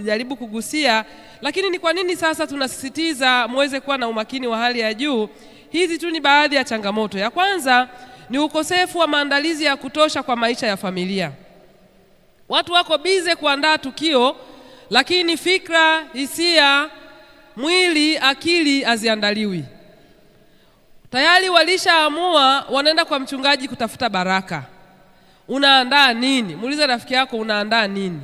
Jaribu kugusia, lakini ni kwa nini sasa tunasisitiza muweze kuwa na umakini wa hali ya juu? Hizi tu ni baadhi ya changamoto. Ya kwanza ni ukosefu wa maandalizi ya kutosha kwa maisha ya familia. Watu wako bize kuandaa tukio, lakini fikra, hisia, mwili, akili haziandaliwi. Tayari walishaamua wanaenda kwa mchungaji kutafuta baraka. Unaandaa nini? Muulize rafiki yako, unaandaa nini?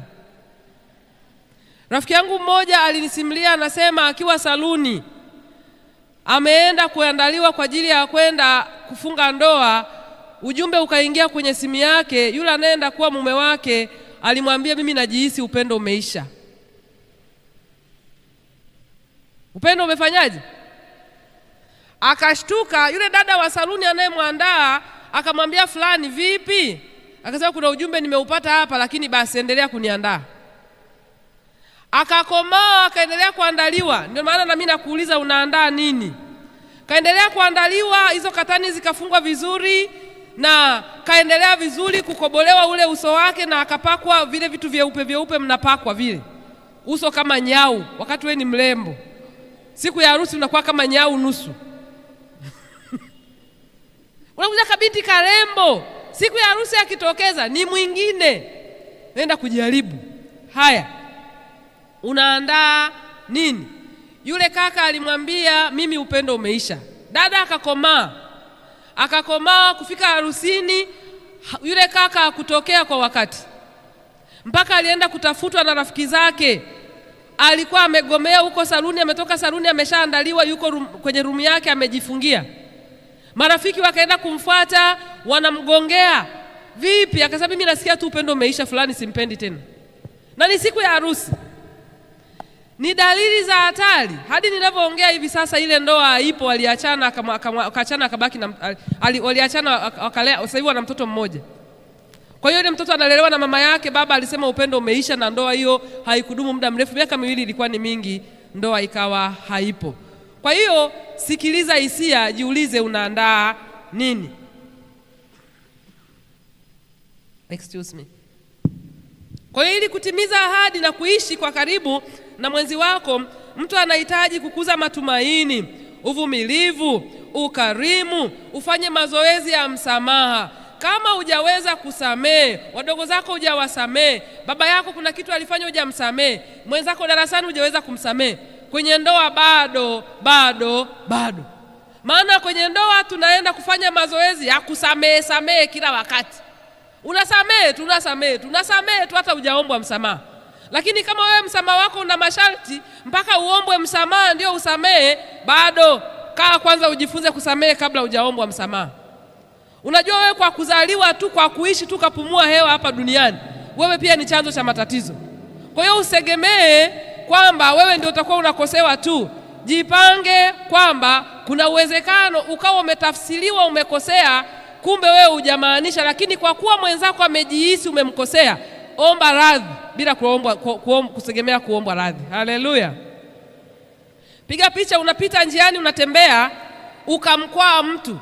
Rafiki yangu mmoja alinisimulia, anasema akiwa saluni ameenda kuandaliwa kwa ajili ya kwenda kufunga ndoa, ujumbe ukaingia kwenye simu yake. Yule anaenda kuwa mume wake alimwambia, mimi najihisi upendo umeisha. Upendo umefanyaje? Akashtuka. Yule dada wa saluni anayemwandaa akamwambia, fulani vipi? Akasema, kuna ujumbe nimeupata hapa, lakini basi endelea kuniandaa. Akakomaa, akaendelea kuandaliwa. Ndio maana na mimi nakuuliza, unaandaa nini? Kaendelea kuandaliwa, hizo katani zikafungwa vizuri na kaendelea vizuri kukobolewa ule uso wake, na akapakwa vile vitu vyeupe mnapakwa vile uso kama nyau. Wakati wewe ni mrembo, siku ya harusi unakuwa kama nyau nusu. Unakuja kabinti karembo, siku ya harusi akitokeza ni mwingine. Nenda kujaribu. Haya, unaandaa nini? Yule kaka alimwambia, mimi upendo umeisha. Dada akakomaa kufika harusini. Yule kaka hakutokea kwa wakati, mpaka alienda kutafutwa na rafiki zake. Alikuwa amegomea huko saluni, ametoka saluni ameshaandaliwa, yuko kwenye room yake amejifungia. Marafiki wakaenda kumfuata, wanamgongea, vipi? Akasema, mimi nasikia tu upendo umeisha, fulani simpendi tena. Na ni siku ya harusi. Ni dalili za hatari. Hadi ninavyoongea hivi sasa ile ndoa haipo, waliachana, akaachana, akabaki na waliachana, wakalea. Sasa hivi wana mtoto mmoja. Kwa hiyo ile mtoto analelewa na mama yake. Baba alisema upendo umeisha, na ndoa hiyo haikudumu muda mrefu. Miaka 2 ilikuwa ni mingi, ndoa ikawa haipo. Kwa hiyo sikiliza hisia, jiulize unaandaa nini? Excuse me. Kwa hiyo ili kutimiza ahadi na kuishi kwa karibu na mwenzi wako, mtu anahitaji kukuza matumaini, uvumilivu, ukarimu, ufanye mazoezi ya msamaha. Kama hujaweza kusamehe, wadogo zako hujawasamehe, baba yako kuna kitu alifanya hujamsamehe, mwenzako darasani hujaweza kumsamehe, kwenye ndoa bado. Maana kwenye ndoa tunaenda kufanya mazoezi ya kusamehe kila wakati. Unasamehe tu hata hujaombwa msamaha. Lakini kama wewe msamaha wako una masharti mpaka uombwe msamaha ndio usamehe, bado. Kaa kwanza ujifunze kusamehe kabla hujaombwa msamaha. Unajua wewe kwa kuzaliwa tu, kwa kuishi tu, kapumua hewa hapa duniani, wewe pia ni chanzo cha matatizo. Kwa hiyo usegemee kwamba wewe ndio utakuwa unakosewa tu. Jipange kwamba kuna uwezekano ukawa umetafsiriwa umekosea, kumbe wewe hujamaanisha. Lakini kwa kuwa mwenzako amejihisi umemkosea, omba radhi bila kusegemea kuomba radhi. Haleluya. Piga picha, unapita njiani, unatembea, ukamkwaa mtu,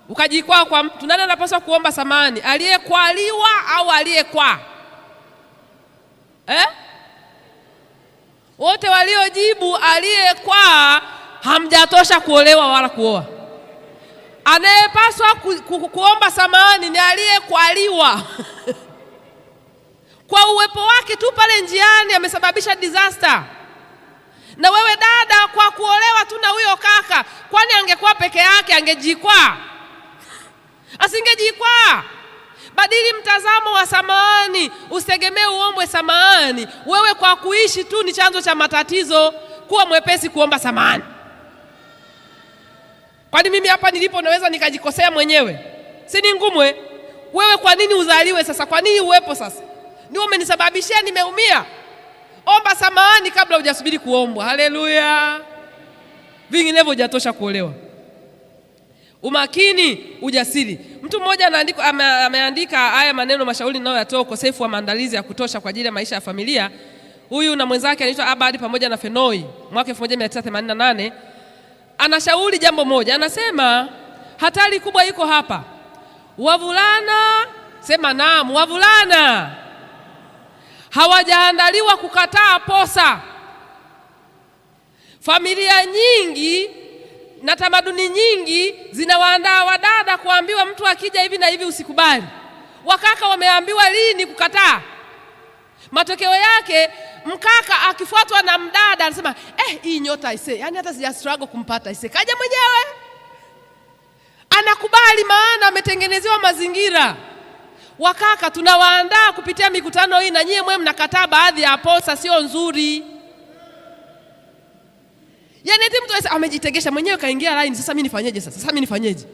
ukajikwaa kwa mtu. Nani anapaswa kuomba samahani? Aliyekwaliwa au aliyekwaa? Wote waliojibu aliyekwaa hamjatosha kuolewa wala kuoa. Anayepaswa kuomba samahani ni aliyekwaliwa. Kwa uwepo wake tu pale njiani amesababisha disaster. Na wewe dada, kwa kuolewa tu na huyo kaka, kwani angekuwa peke yake angejikwaa? Asingejikwaa. Badili mtazamo wa samahani, usitegemee uombwe samahani. Wewe kwa kuishi tu ni chanzo cha matatizo. Kuwa mwepesi kuomba samahani. Kwani mimi hapa nilipo naweza nikajikosea mwenyewe? Si ni ngumu? Wewe kwa nini uzaliwe sasa? Kwa nini uwepo sasa? Ndio umenisababishia nimeumia. Omba samahani kabla hujasubiri kuombwa. Haleluya. Vinginevyo hujatosha kuolewa. Umakini, ujasiri. Mtu mmoja ameandika haya maneno mashauri ninayoyatoa, ukosefu wa maandalizi ya kutosha kwa ajili ya maisha ya familia. Huyu na mwenzake anaitwa Abadi pamoja na Fenoi, mwaka 1988. Anashauri jambo moja, anasema hatari kubwa iko hapa. Wavulana, sema naam, wavulana hawajaandaliwa kukataa posa. Familia nyingi na tamaduni nyingi zinawaandaa wadada kuambiwa mtu akija hivi na hivi usikubali. Wakaka wameambiwa lini kukataa. Matokeo yake mkaka akifuatwa na mdada anasema hii nyota ise, yani hata sija struggle kumpata ise, kaja mwenyewe. Anakubali maana ametengenezewa mazingira. Wakaka tunawaandaa kupitia mikutano hii, na nyie mwe mnakataa baadhi ya posa sio nzuri. Yani eti mtu amejitegesha mwenyewe kaingia line, sasa mimi nifanyeje sasa? Sasa mimi nifanyeje?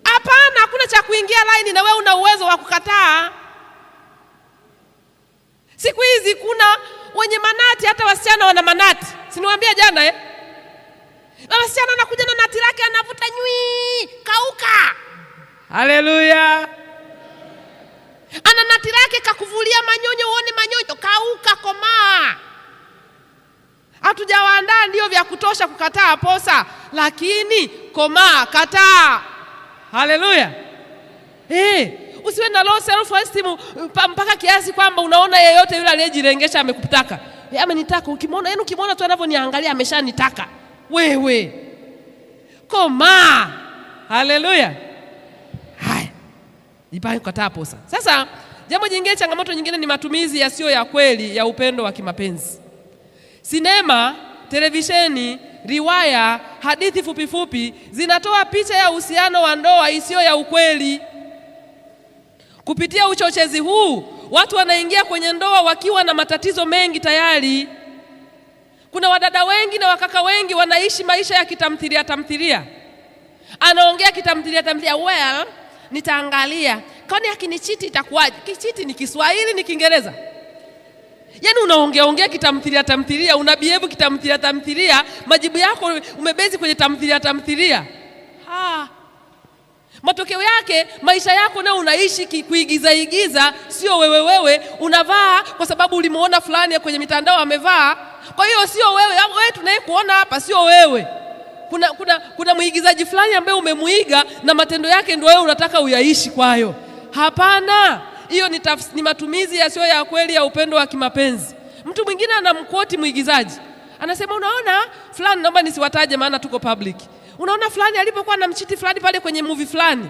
Hapana, hakuna cha kuingia line na wewe una uwezo wa kukataa. Siku hizi kuna wenye manati, hata wasichana wana manati. Siniwaambia jana na wasichana anakuja na nati lake anavuta nywi, kauka. Haleluya. Ana nati lake kakuvulia manyonyo, uone manyonyo, kauka, komaa. Hatujawaandaa ndio vya kutosha kukataa posa, lakini komaa, kataa. Haleluya. Usiwe na low self esteem mpaka kiasi kwamba unaona yeyote yule aliyejirengesha amekutaka. Amenitaka, ukimwona tu anavyoniangalia ameshanitaka. Wewe komaa. Haleluya. Haya, jipange kukataa posa. Sasa jambo jingine, changamoto nyingine ni matumizi yasiyo ya kweli ya upendo wa kimapenzi. Sinema, televisheni, riwaya, hadithi fupifupi zinatoa picha ya uhusiano wa ndoa isiyo ya ukweli. Kupitia uchochezi huu, watu wanaingia kwenye ndoa wakiwa na matatizo mengi tayari. Kuna wadada wengi na wakaka wengi wanaishi maisha ya kitamthilia. Anaongea kitamthilia, well, nitaangalia. Kwani akinichiti itakuwaje? Kichiti ni Kiswahili ni Kiingereza? Yani unaongea kitamthilia, unabehave kitamthilia, majibu yako umebezi kwenye tamthilia. Matokeo yake maisha yako na unaishi kuigiza, sio wewe. Unavaa kwa sababu ulimuona fulani kwenye mitandao amevaa. Kwa hiyo sio wewe tunayekuona hapa sio wewe. Kuna mwigizaji fulani ambaye umemuiga na matendo yake ndio wewe unataka uyaishi kwayo. Hapana, hiyo ni matumizi yasiyo ya kweli ya upendo wa kimapenzi. Mtu mwingine anamquote mwigizaji. Anasema unaona fulani, naomba nisiwataje maana tuko public. Unaona fulani alipokuwa na mchiti fulani pale kwenye movie fulani.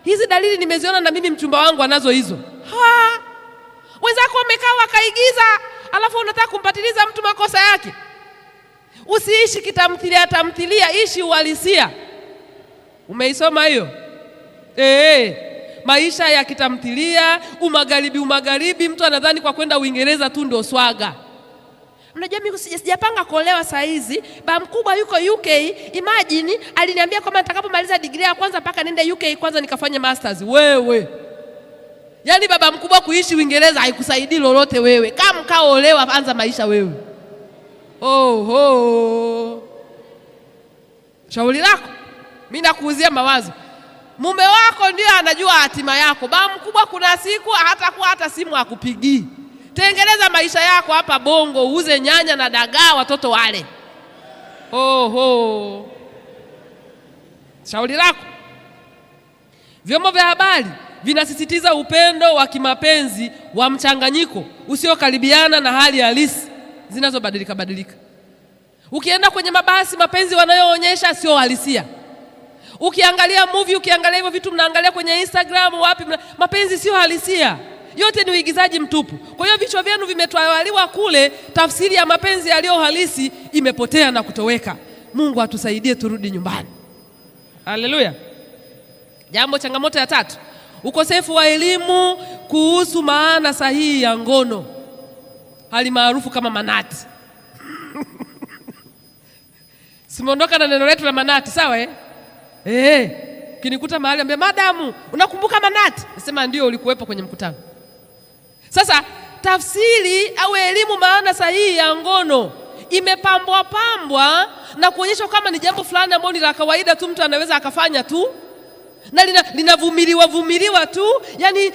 Hizi dalili nimeziona na mimi mchumba wangu anazo hizo. Wenzako wamekaa wakaigiza, alafu unataka kumpatiliza mtu makosa yake. Usiishi kitamthilia, ishi uhalisia. Umeisoma hiyo? Maisha ya kitamthilia, umagharibi, mtu anadhani kwa kwenda Uingereza tu ndio swaga. Unajua mimi sijapanga kuolewa saa hizi, baba mkubwa yuko UK, imagine aliniambia kwamba nitakapomaliza degree ya kwanza mpaka nende UK kwanza nikafanye masters. Wewe. Yaani baba mkubwa kuishi Uingereza haikusaidii lolote wewe. Kama kaolewa anza maisha wewe. Shauri lako. Mimi nakuuzia mawazo. Mume wako ndio anajua hatima yako. Baba mkubwa kuna siku hata simu akupigii. Tengeneza maisha yako hapa Bongo, uuze nyanya na dagaa watoto wale. Shauri lako. Vyombo vya habari vinasisitiza upendo wa kimapenzi wa mchanganyiko usiokaribiana na hali halisi zinazobadilika. Ukienda kwenye mabasi, mapenzi wanayoonyesha sio halisia. Ukiangalia movie, ukiangalia hivyo vitu mnaangalia kwenye Instagram wapi, mapenzi sio halisia. Yote ni uigizaji mtupu. Kwa hiyo vichwa vyenu vimetwaliwa kule, tafsiri ya mapenzi yaliyo halisi imepotea na kutoweka. Mungu atusaidie turudi nyumbani. Haleluya. Changamoto ya 3. Ukosefu wa elimu kuhusu maana sahihi ya ngono. Hali maarufu kama manati. Simeondoka na neno letu la manati, sawa kinikuta mahali ambia madamu, unakumbuka manati? Nasema ndio, ulikuwepo kwenye mkutano. Sasa tafsiri au elimu maana sahihi ya ngono imepambwa na kuonyeshwa kama ni jambo fulani ambalo ni la kawaida tu, mtu anaweza akafanya tu na linavumiliwa tu, yani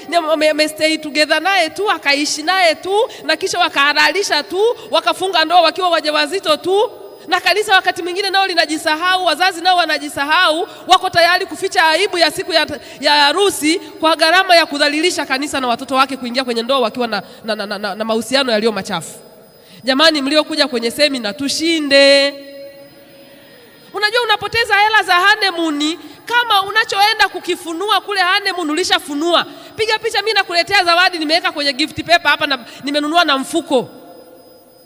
stay together naye tu, akaishi naye tu, na kisha wakahalalisha tu, wakafunga ndoa wakiwa wajawazito tu. Na kanisa wakati mwingine nao linajisahau, wazazi nao wanajisahau, wako tayari kuficha aibu ya siku ya harusi kwa gharama ya kudhalilisha kanisa na watoto wake kuingia kwenye ndoa wakiwa na mahusiano yaliyo machafu. Jamani, mliokuja kwenye semina tushinde. Unajua unapoteza hela za honeymoon kama unachoenda kukifunua kule honeymoon ulishafunua. Piga picha, mimi nakuletea zawadi nimeweka kwenye gift paper hapa na nimenunua na mfuko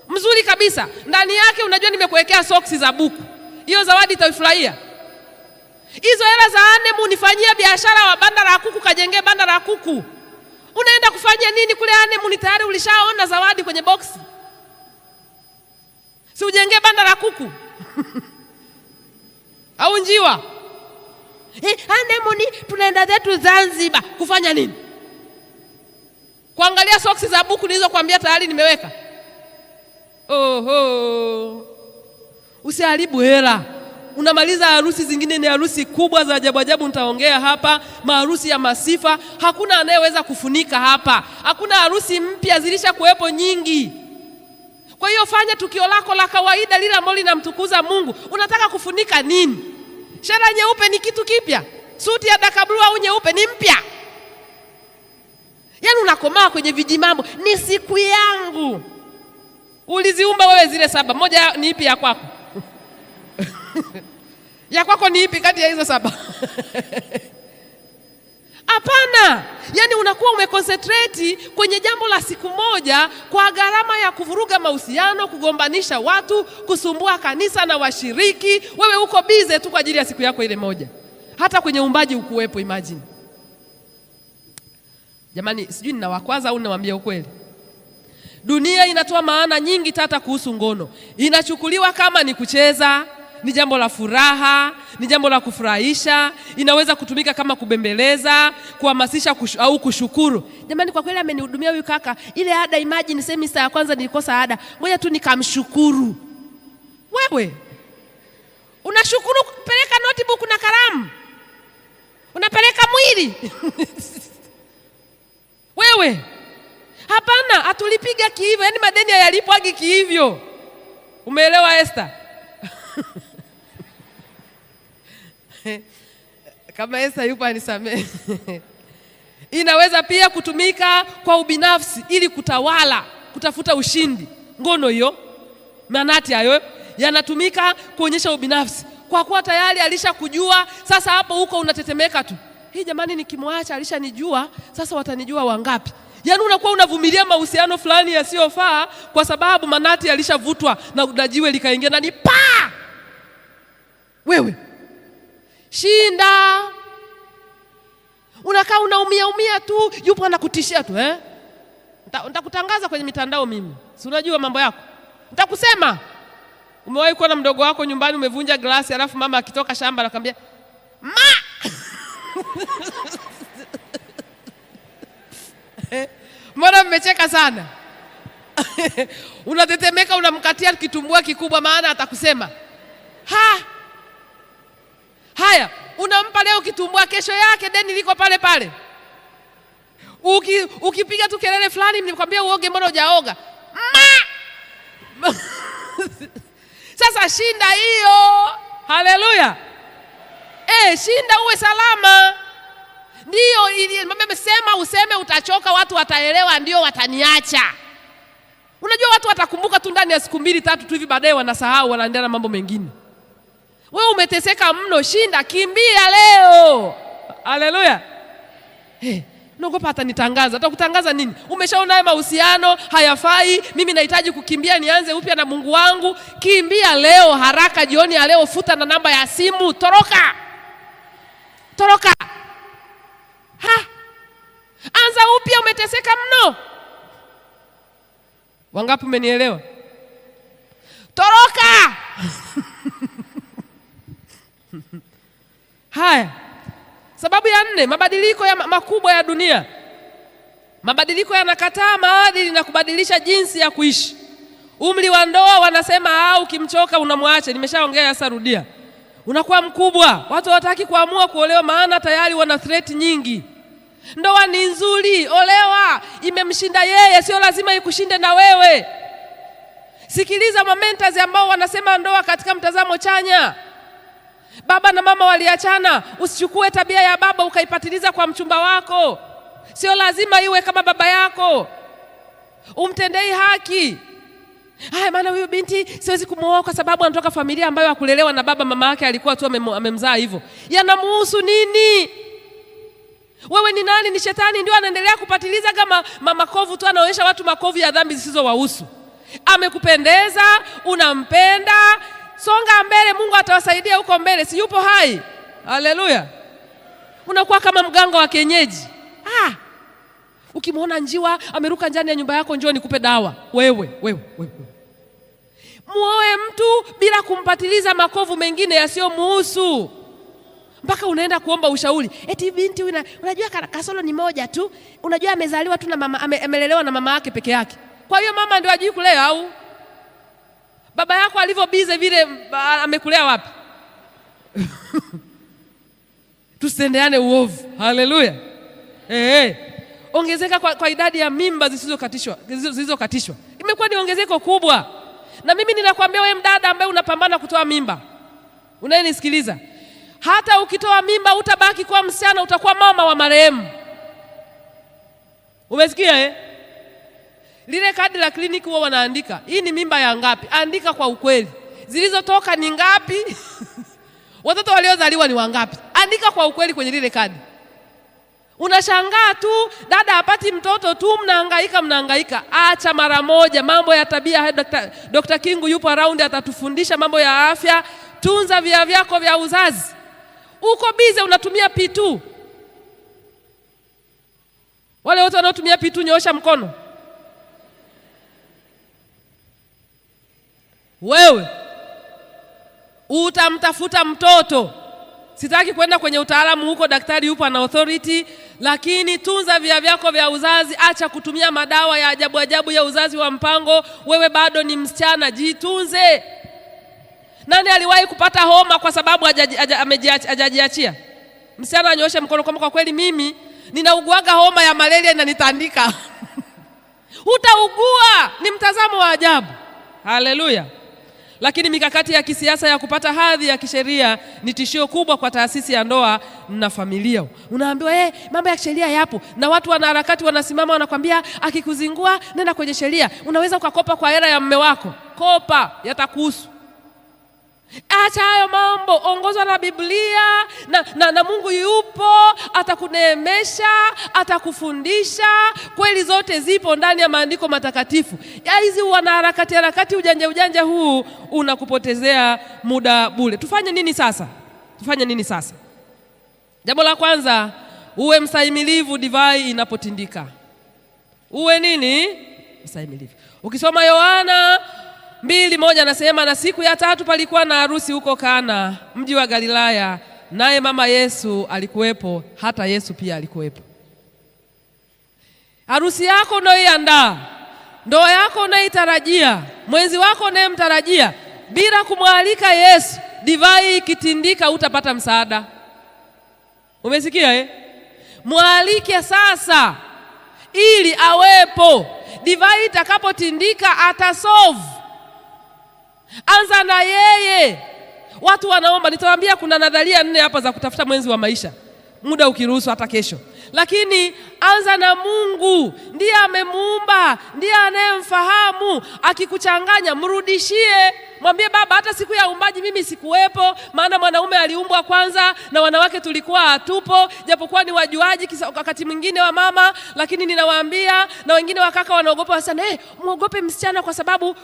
mzuri kabisa. Ndani yake unajua nimekuwekea soksi za buku. Hiyo zawadi utaifurahia. Hizo hela za honeymoon nifanyia biashara wa banda la kuku, kajengee banda la kuku. Unaenda kufanya nini kule honeymoon? Tayari ulishaona zawadi kwenye boksi. Si ujengee banda la kuku. Au njiwa. Honeymoon tunaenda zetu Zanzibar. Kufanya nini? Kuangalia soksi za buku nilizokuambia tayari nimeweka. Oho. Usiharibu hela. Unamaliza harusi zingine, ni harusi kubwa za ajabu ajabu nitaongea hapa, maharusi ya masifa, hakuna anayeweza kufunika hapa. Hakuna harusi mpya, zilisha kuwepo nyingi. Kwa hiyo fanya tukio lako la kawaida lile ambalo linamtukuza Mungu. Unataka kufunika nini? Shela nyeupe ni kitu kipya? Suti ya dark blue au nyeupe ni mpya? Yaani unakomaa kwenye vijimambo. Ni siku yangu. Uliziumba wewe zile 7. Moja ni ipi ya kwako? Ya kwako ni ipi kati ya hizo 7? Hapana. Yaani unakuwa umeconcentrate kwenye jambo la siku moja kwa gharama ya kuvuruga mahusiano, kugombanisha watu, kusumbua kanisa na washiriki. Wewe uko busy tu kwa ajili ya siku yako ile moja. Hata kwenye uumbaji ukuwepo, imagine. Jamani, sijui ninawakwaza au ninawaambia ukweli. Dunia inatoa maana nyingi tata kuhusu ngono. Inachukuliwa kama ni kucheza, ni jambo la furaha, ni jambo la kufurahisha, inaweza kutumika kama kubembeleza, kuhamasisha au kushukuru. Jamani, kwa kweli amenihudumia huyu kaka. Ile ada, imagine semester ya kwanza nilikosa ada. Ngoja tu nikamshukuru. Wewe unashukuru kupeleka notebook na kalamu? Unapeleka mwili? Wewe hapana, atulipiga kihivyo. Yaani madeni hayalipwagi kihivyo. Umeelewa Esther? Kama Esther yupo anisamehe. Inaweza pia kutumika kwa ubinafsi ili kutawala, kutafuta ushindi. Ngono hiyo, manati hayo yanatumika kuonyesha ubinafsi. Kwa kuwa tayari alishakujua, sasa hapo huko unatetemeka tu. Hii jamani, nikimwacha alishanijua, sasa watanijua wangapi? Yaani unakuwa unavumilia mahusiano fulani yasiyofaa kwa sababu manati alishavutwa na jiwe likaingia ndani. Wewe shinda. Unakaa unaumia tu, yupo anakutishia tu nitakutangaza kwenye mitandao mimi. Si unajua mambo yako. Nitakusema. Umewahi kuona mdogo wako nyumbani umevunja glasi alafu mama akitoka shamba anakuambia, "Ma!" Mbona mmecheka sana? Unatetemeka, unamkatia kitumbua kikubwa maana atakusema. Haya, unampa leo kitumbua, kesho yake deni liko pale pale. Ukipiga tu kelele fulani, nimekwambia uoge, mbona hujaoga? Sasa shinda hiyo. Haleluya. Shinda uwe salama. Ndio mama amesema useme utachoka, watu wataelewa, ndio wataniacha. Unajua watu watakumbuka tu ndani ya siku 2-3 tu hivi, baadaye wanasahau, wanaendelea na mambo mengine. Wewe umeteseka mno, shinda, kimbia leo. Haleluya. Naogopa hata nitangaza. Atakutangaza nini? Umeshaona haya mahusiano hayafai, mimi nahitaji kukimbia nianze upya na Mungu wangu. Kimbia leo haraka, jioni ya leo, futa na namba ya simu, toroka. Anza upya, umeteseka mno. Wangapi mmenielewa? Toroka. Haya. Sababu ya 4, mabadiliko makubwa ya dunia. Mabadiliko yanakataa maadili na kubadilisha jinsi ya kuishi. Umri wa ndoa wanasema ukimchoka unamwacha. Nimeshaongea, sasa rudia. Unakuwa mkubwa, watu hawataki kuamua kuolewa maana tayari wana threat nyingi. Ndoa ni nzuri, olewa, imemshinda yeye, sio lazima ikushinde na wewe. Sikiliza mamentors ambao wanasema ndoa katika mtazamo chanya. Baba na mama waliachana, usichukue tabia ya baba ukaipatiliza kwa mchumba wako. Sio lazima iwe kama baba yako. Umtendei haki. Maana huyu binti siwezi kumuoa kwa sababu anatoka familia ambayo hakulelewa na baba, mama yake alikuwa tu amemzaa hivyo. Yanamuhusu nini? Wewe ni nani? Ni shetani ndio anaendelea kupatiliza kama makovu tu, anaonyesha watu makovu ya dhambi zisizowahusu. Amekupendeza, unampenda, songa mbele, Mungu atawasaidia huko mbele. Si yupo hai? Haleluya. Unakuwa kama mganga wa kienyeji. Ukimwona njiwa ameruka ndani ya nyumba yako, njoo nikupe dawa. Wewe. Muoe mtu bila kumpatiliza makovu mengine yasiyomuhusu. Mpaka unaenda kuomba ushauri. Eti binti unajua kasoro ni moja tu. Unajua amezaliwa tu na mama, amelelewa na mama yake peke yake. Kwa hiyo mama ndio ajui kulea au? Baba yako alivyobize vile amekulea wapi? Tusendeane uovu. Haleluya. Ongezeka kwa idadi ya mimba zisizokatishwa. Imekuwa ni ongezeko kubwa. Na mimi ninakwambia wewe mdada ambaye unapambana kutoa mimba, unayenisikiliza, hata ukitoa mimba utabaki kuwa msichana, utakuwa mama wa marehemu. Umesikia? Lile kadi la kliniki huwa wanaandika, hii ni mimba ya ngapi? Andika kwa ukweli. Zilizotoka ni ngapi? Watoto waliozaliwa ni wangapi? Andika kwa ukweli kwenye lile kadi. Unashangaa tu dada hapati mtoto tu, mnahangaika. Acha mara moja mambo ya tabia. Dr. Kingu yupo around, atatufundisha mambo ya afya. Tunza via vyako vya uzazi. Uko bize unatumia P2. Wale wote wanaotumia P2 nyoosha mkono. Wewe utamtafuta mtoto. Sitaki kwenda kwenye utaalamu huko, daktari yupo ana authority, lakini tunza via vyako vya uzazi. Acha kutumia madawa ya ajabu ya uzazi wa mpango. Wewe bado ni msichana, jitunze. Nani aliwahi kupata homa kwa sababu hajajiachia? Msichana anyoshe mkono kwa kweli mimi ninauguaga homa ya malaria inanitandika. Utaugua. Ni mtazamo wa ajabu. Haleluya. Lakini mikakati ya kisiasa ya kupata hadhi ya kisheria ni tishio kubwa kwa taasisi ya ndoa na familia. Unaambiwa mambo ya sheria yapo, na watu wanaharakati wanasimama wanakwambia akikuzingua nenda kwenye sheria. Unaweza ukakopa kwa hela ya mume wako. Kopa, yatakuhusu. Acha hayo mambo, ongozwa na Biblia na Mungu yupo, atakuneemesha, atakufundisha. Kweli zote zipo ndani ya maandiko matakatifu. Hizi wanaharakati ujanja huu unakupotezea muda bure. Tufanye nini sasa? Jambo la kwanza, uwe mstahimilivu divai inapotindika. Uwe nini? Mstahimilivu. Ukisoma Yohana 2:1 anasema, na siku ya tatu palikuwa na harusi huko Kana, mji wa Galilaya, naye mama Yesu alikuwepo. Hata Yesu pia alikuwepo. Harusi yako unayoiandaa, ndoa yako unayoitarajia, mwenzi wako unayemtarajia, bila kumwalika Yesu, divai ikitindika utapata msaada. Umesikia? Mwalike sasa ili awepo. Divai itakapotindika atasolve. Anza na yeye. Watu wanaomba, nitawaambia kuna nadharia 4 hapa za kutafuta mwenzi wa maisha, muda ukiruhusu hata kesho. Lakini anza na Mungu, ndiye amemuumba, ndiye anayemfahamu. Akikuchanganya mrudishie, mwambie Baba, hata siku ya uumbaji mimi sikuwepo, maana mwanaume aliumbwa kwanza na wanawake tulikuwa hatupo, japokuwa ni wajuaji wakati mwingine wa mama, lakini ninawaambia, na wengine wakaka wanaogopa sana, muogope msichana kwa sababu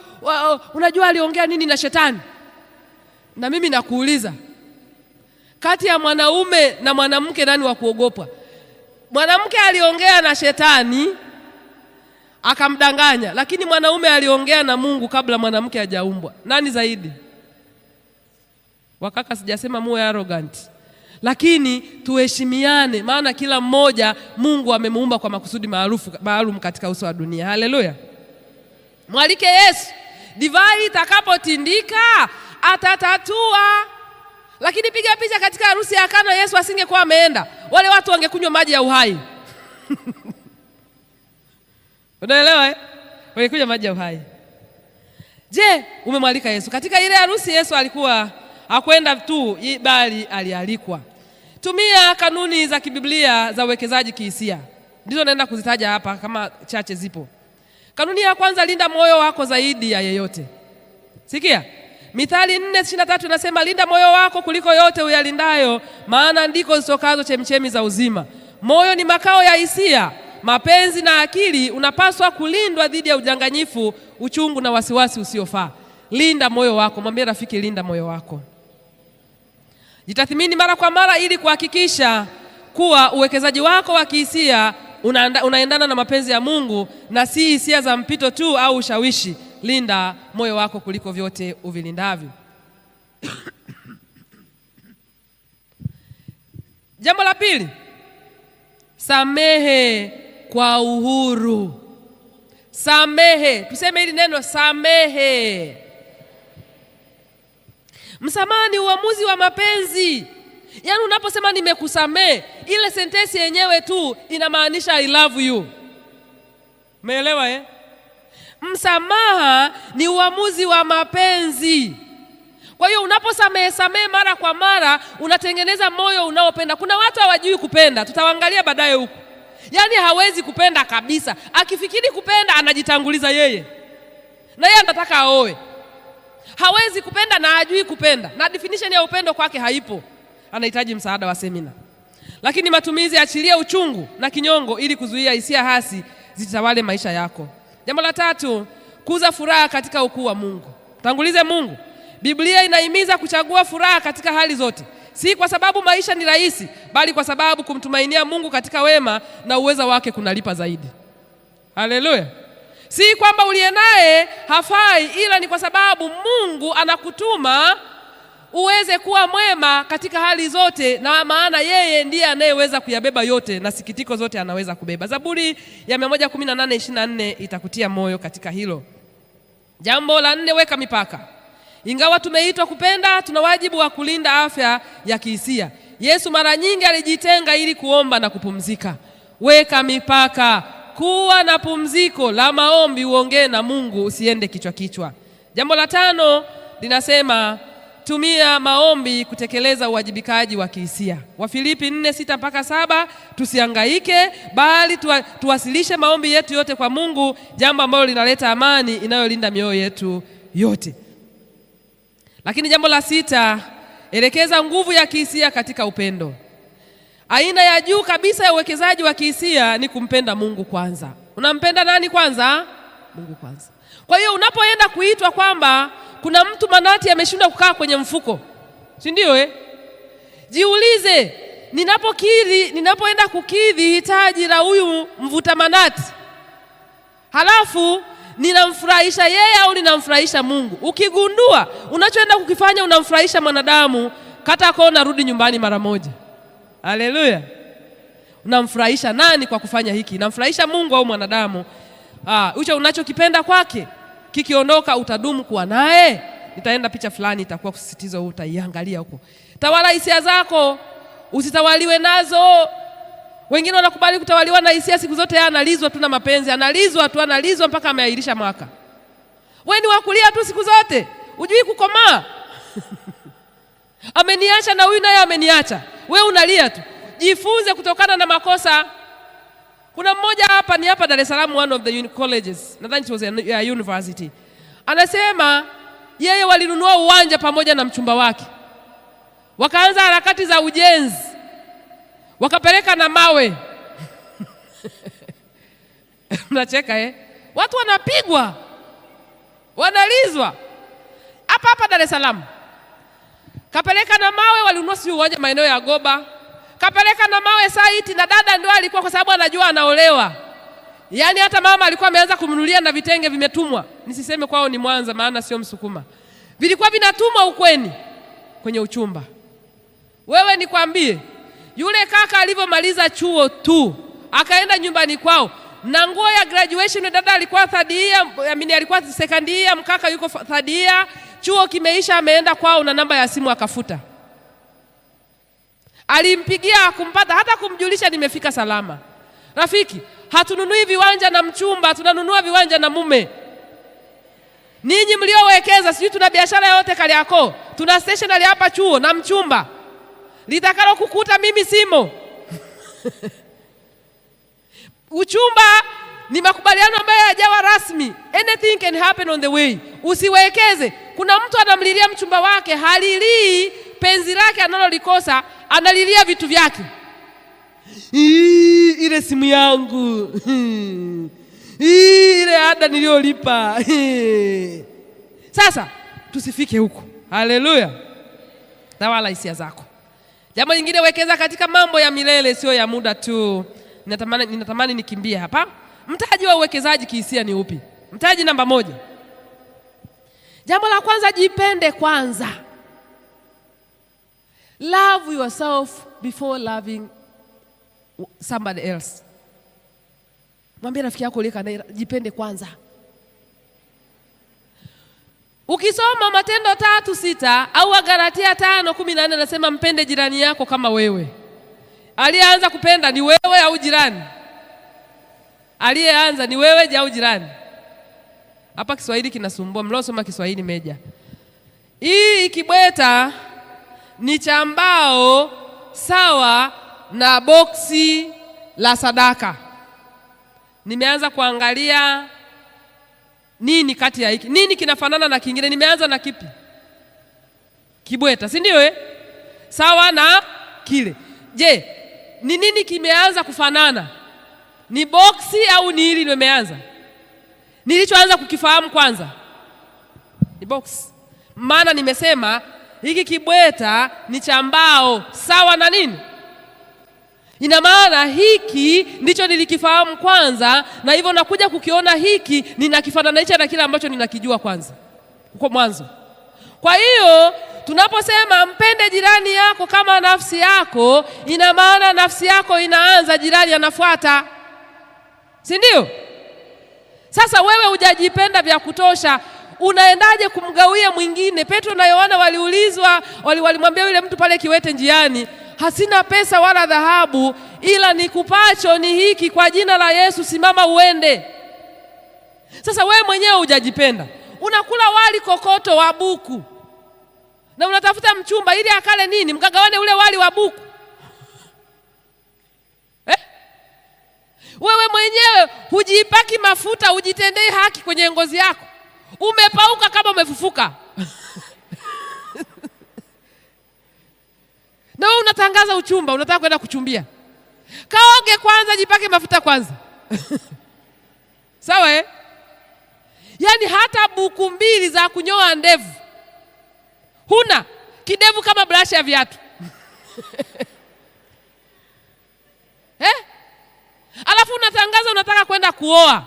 unajua aliongea nini na shetani. Na mimi nakuuliza, kati ya mwanaume na mwanamke nani wa kuogopwa? Mwanamke aliongea na shetani akamdanganya, lakini mwanaume aliongea na Mungu kabla mwanamke hajaumbwa. Nani zaidi? Wakaka, sijasema muwe arrogant, lakini tuheshimiane, maana kila mmoja Mungu amemuumba kwa makusudi maalum katika uso wa dunia. Haleluya. Mwalike Yesu. Divai itakapotindika atatatua. Lakini piga picha katika harusi ya Kana, Yesu asingekuwa ameenda, wale watu wangekunywa maji ya uhai. Unaelewa? Wangekunywa maji ya uhai. Je, umemwalika Yesu? Katika ile harusi Yesu alikuwa hakwenda tu, bali alialikwa. Tumia kanuni za kibiblia za uwekezaji kihisia. Ndizo naenda kuzitaja hapa kama chache zipo. Kanuni ya kwanza, linda moyo wako zaidi ya yeyote. Sikia, Mithali 4:23 inasema, linda moyo wako kuliko yote uyalindayo, maana ndiko zitokazo chemchemi za uzima. Moyo ni makao ya hisia, mapenzi na akili. Unapaswa kulindwa dhidi ya udanganyifu, uchungu na wasiwasi usiofaa. Linda moyo wako. Mwambie rafiki, linda moyo wako. Jitathmini mara kwa mara ili kuhakikisha kuwa uwekezaji wako wa kihisia unaendana na mapenzi ya Mungu na si hisia za mpito tu au ushawishi. Linda moyo wako kuliko vyote uvilindavyo. Jambo la pili, samehe kwa uhuru. Samehe, tuseme hili neno samehe. Msamaha ni uamuzi wa mapenzi. Yaani unaposema nimekusamehe, ile sentensi yenyewe tu inamaanisha I love you. Umeelewa eh? Msamaha ni uamuzi wa mapenzi. Kwa hiyo unaposamehe mara kwa mara, unatengeneza moyo unaopenda. Kuna watu hawajui kupenda, tutawaangalia baadaye huko. Yaani hawezi kupenda kabisa. Akifikiri kupenda anajitanguliza yeye. Na yeye anataka aoe. Hawezi kupenda na hajui kupenda. Na definition ya upendo kwake haipo. Anahitaji msaada wa semina. Lakini matumizi, achilia uchungu na kinyongo ili kuzuia hisia hasi zitawale maisha yako. Jambo la tatu, kuza furaha katika ukuu wa Mungu. Tangulize Mungu. Biblia inahimiza kuchagua furaha katika hali zote. Si kwa sababu maisha ni rahisi, bali kwa sababu kumtumainia Mungu katika wema na uweza wake kunalipa zaidi. Haleluya. Si kwamba uliye naye hafai, ila ni kwa sababu Mungu anakutuma uweze kuwa mwema katika hali zote, na maana yeye ndiye anayeweza kuyabeba yote na sikitiko zote anaweza kubeba. Zaburi ya 118:24 itakutia moyo katika hilo. Jambo la 4, weka mipaka. Ingawa tumeitwa kupenda, tuna wajibu wa kulinda afya ya kihisia. Yesu mara nyingi alijitenga ili kuomba na kupumzika. Weka mipaka. Kuwa na pumziko la maombi, uongee na Mungu, usiende kichwa kichwa. Jambo la 5 linasema tumia maombi kutekeleza uwajibikaji wa kihisia. Wafilipi 4:6-7, tusihangaike bali tuwasilishe maombi yetu yote kwa Mungu, jambo ambalo linaleta amani inayolinda mioyo yetu yote. Lakini jambo la 6, elekeza nguvu ya kihisia katika upendo. Aina ya juu kabisa ya uwekezaji wa kihisia ni kumpenda Mungu kwanza. Unampenda nani kwanza? Mungu kwanza. Kwa hiyo unapoenda kuitwa kwamba kuna mtu manati ameshindwa kukaa kwenye mfuko, si ndio Jiulize, ninapoenda kukidhi hitaji la huyu mvuta manati, halafu ninamfurahisha yeye au ninamfurahisha Mungu? Ukigundua unachoenda kukifanya unamfurahisha mwanadamu, kata kona, rudi nyumbani mara moja. Haleluya. Unamfurahisha nani kwa kufanya hiki? Unamfurahisha Mungu au mwanadamu? Hicho unachokipenda kwake kikiondoka, utadumu kuwa naye? Nitaenda picha fulani itakuwa kusisitiza, utaiangalia huko. Tawala hisia zako, usitawaliwe nazo. Wengine wanakubali kutawaliwa na hisia siku zote. Analizwa tu na mapenzi, analizwa mpaka ameahirisha mwaka. Wewe ni wakulia tu siku zote, hujui kukomaa. Ameniacha na huyu naye ameniacha, wewe unalia tu. Jifunze kutokana na makosa. Kuna mmoja hapa, ni hapa Dar es Salaam, one of the colleges, nadhani it was a university. Anasema yeye walinunua uwanja pamoja na mchumba wake, wakaanza harakati za ujenzi, wakapeleka na mawe. Mnacheka Watu wanapigwa, wanalizwa hapa Dar es Salaam. Kapeleka na mawe, walinunua si uwanja maeneo ya Goba. Kapeleka na mawe site, na dada ndio alikuwa, kwa sababu anajua anaolewa. Yaani hata mama alikuwa ameanza kumnunulia na vitenge vimetumwa. Nisiseme kwao ni Mwanza maana sio Msukuma. Vilikuwa vinatumwa ukweni kwenye uchumba. Wewe nikwambie, yule kaka alivyomaliza chuo tu akaenda nyumbani kwao na nguo ya graduation. Dada alikuwa third year, alikuwa second year, mkaka yuko third year. Chuo kimeisha, ameenda kwao na namba ya simu akafuta. Alimpigia kumpata, hata kumjulisha nimefika salama. Rafiki, hatununui viwanja na mchumba, tunanunua viwanja na mume. Ninyi mliowekeza, sijui tuna biashara yote Kariakoo, tuna stationery hapa chuo na mchumba, litakalo kukuta mimi simo. Uchumba ni makubaliano ambayo hayajawa rasmi. Anything can happen on the way. Usiwekeze. Kuna mtu anamlilia mchumba wake, halilii penzi lake analolikosa, analilia vitu vyake. Ile simu yangu, ile ada niliyolipa. Sasa tusifike huko. Haleluya. Tawala hisia zako. Jambo lingine, wekeza katika mambo ya milele, sio ya muda tu. Ninatamani nikimbie hapa. Mtaji wa uwekezaji kihisia ni upi? Mtaji namba 1. Jambo la kwanza, jipende kwanza. Love yourself before loving somebody else. Mwambie rafiki yako uliyeka naye, jipende kwanza. Ukisoma Matendo 3:6 au Wagalatia 5:14 anasema mpende jirani yako kama wewe. Aliyeanza kupenda ni wewe au jirani? Aliyeanza ni wewe au jirani? Hapa Kiswahili kinasumbua, mlosoma Kiswahili meja. Hii kibweta ni cha mbao sawa na boksi la sadaka. Nimeanza kuangalia nini kati ya hiki, nini kinafanana na kingine. Nimeanza na kipi? Kibweta, si ndio? Sawa na kile. Je, ni nini kimeanza kufanana? Ni boksi au ni hili nimeanza? Nilichoanza kukifahamu kwanza ni boksi. Maana nimesema hiki kibweta ni cha mbao sawa na nini? Ina maana hiki ndicho nilikifahamu kwanza, na hivyo nakuja kukiona hiki ninakifananisha na kile ambacho ninakijua kwanza huko mwanzo. Kwa hiyo tunaposema mpende jirani yako kama nafsi yako, ina maana nafsi yako inaanza, jirani anafuata, si ndio? Sasa wewe hujajipenda vya kutosha, unaendaje kumgawia mwingine? Petro na Yohana waliulizwa, walimwambia yule mtu pale kiwete njiani, hasina pesa wala dhahabu, ila nikupacho ni hiki, kwa jina la Yesu simama uende. Sasa wewe mwenyewe hujajipenda, unakula wali kokoto wa buku na unatafuta mchumba ili akale nini? Mkagawane ule wali wa buku. Wewe mwenyewe hujipaki mafuta, hujitendei haki kwenye ngozi yako, umepauka kama umefufuka. Na wewe unatangaza uchumba, unataka kwenda kuchumbia. Kaoge kwanza, jipake mafuta kwanza. Sawa Yaani hata buku 2 za kunyoa ndevu huna, kidevu kama brush ya viatu. Alafu unatangaza unataka kwenda kuoa.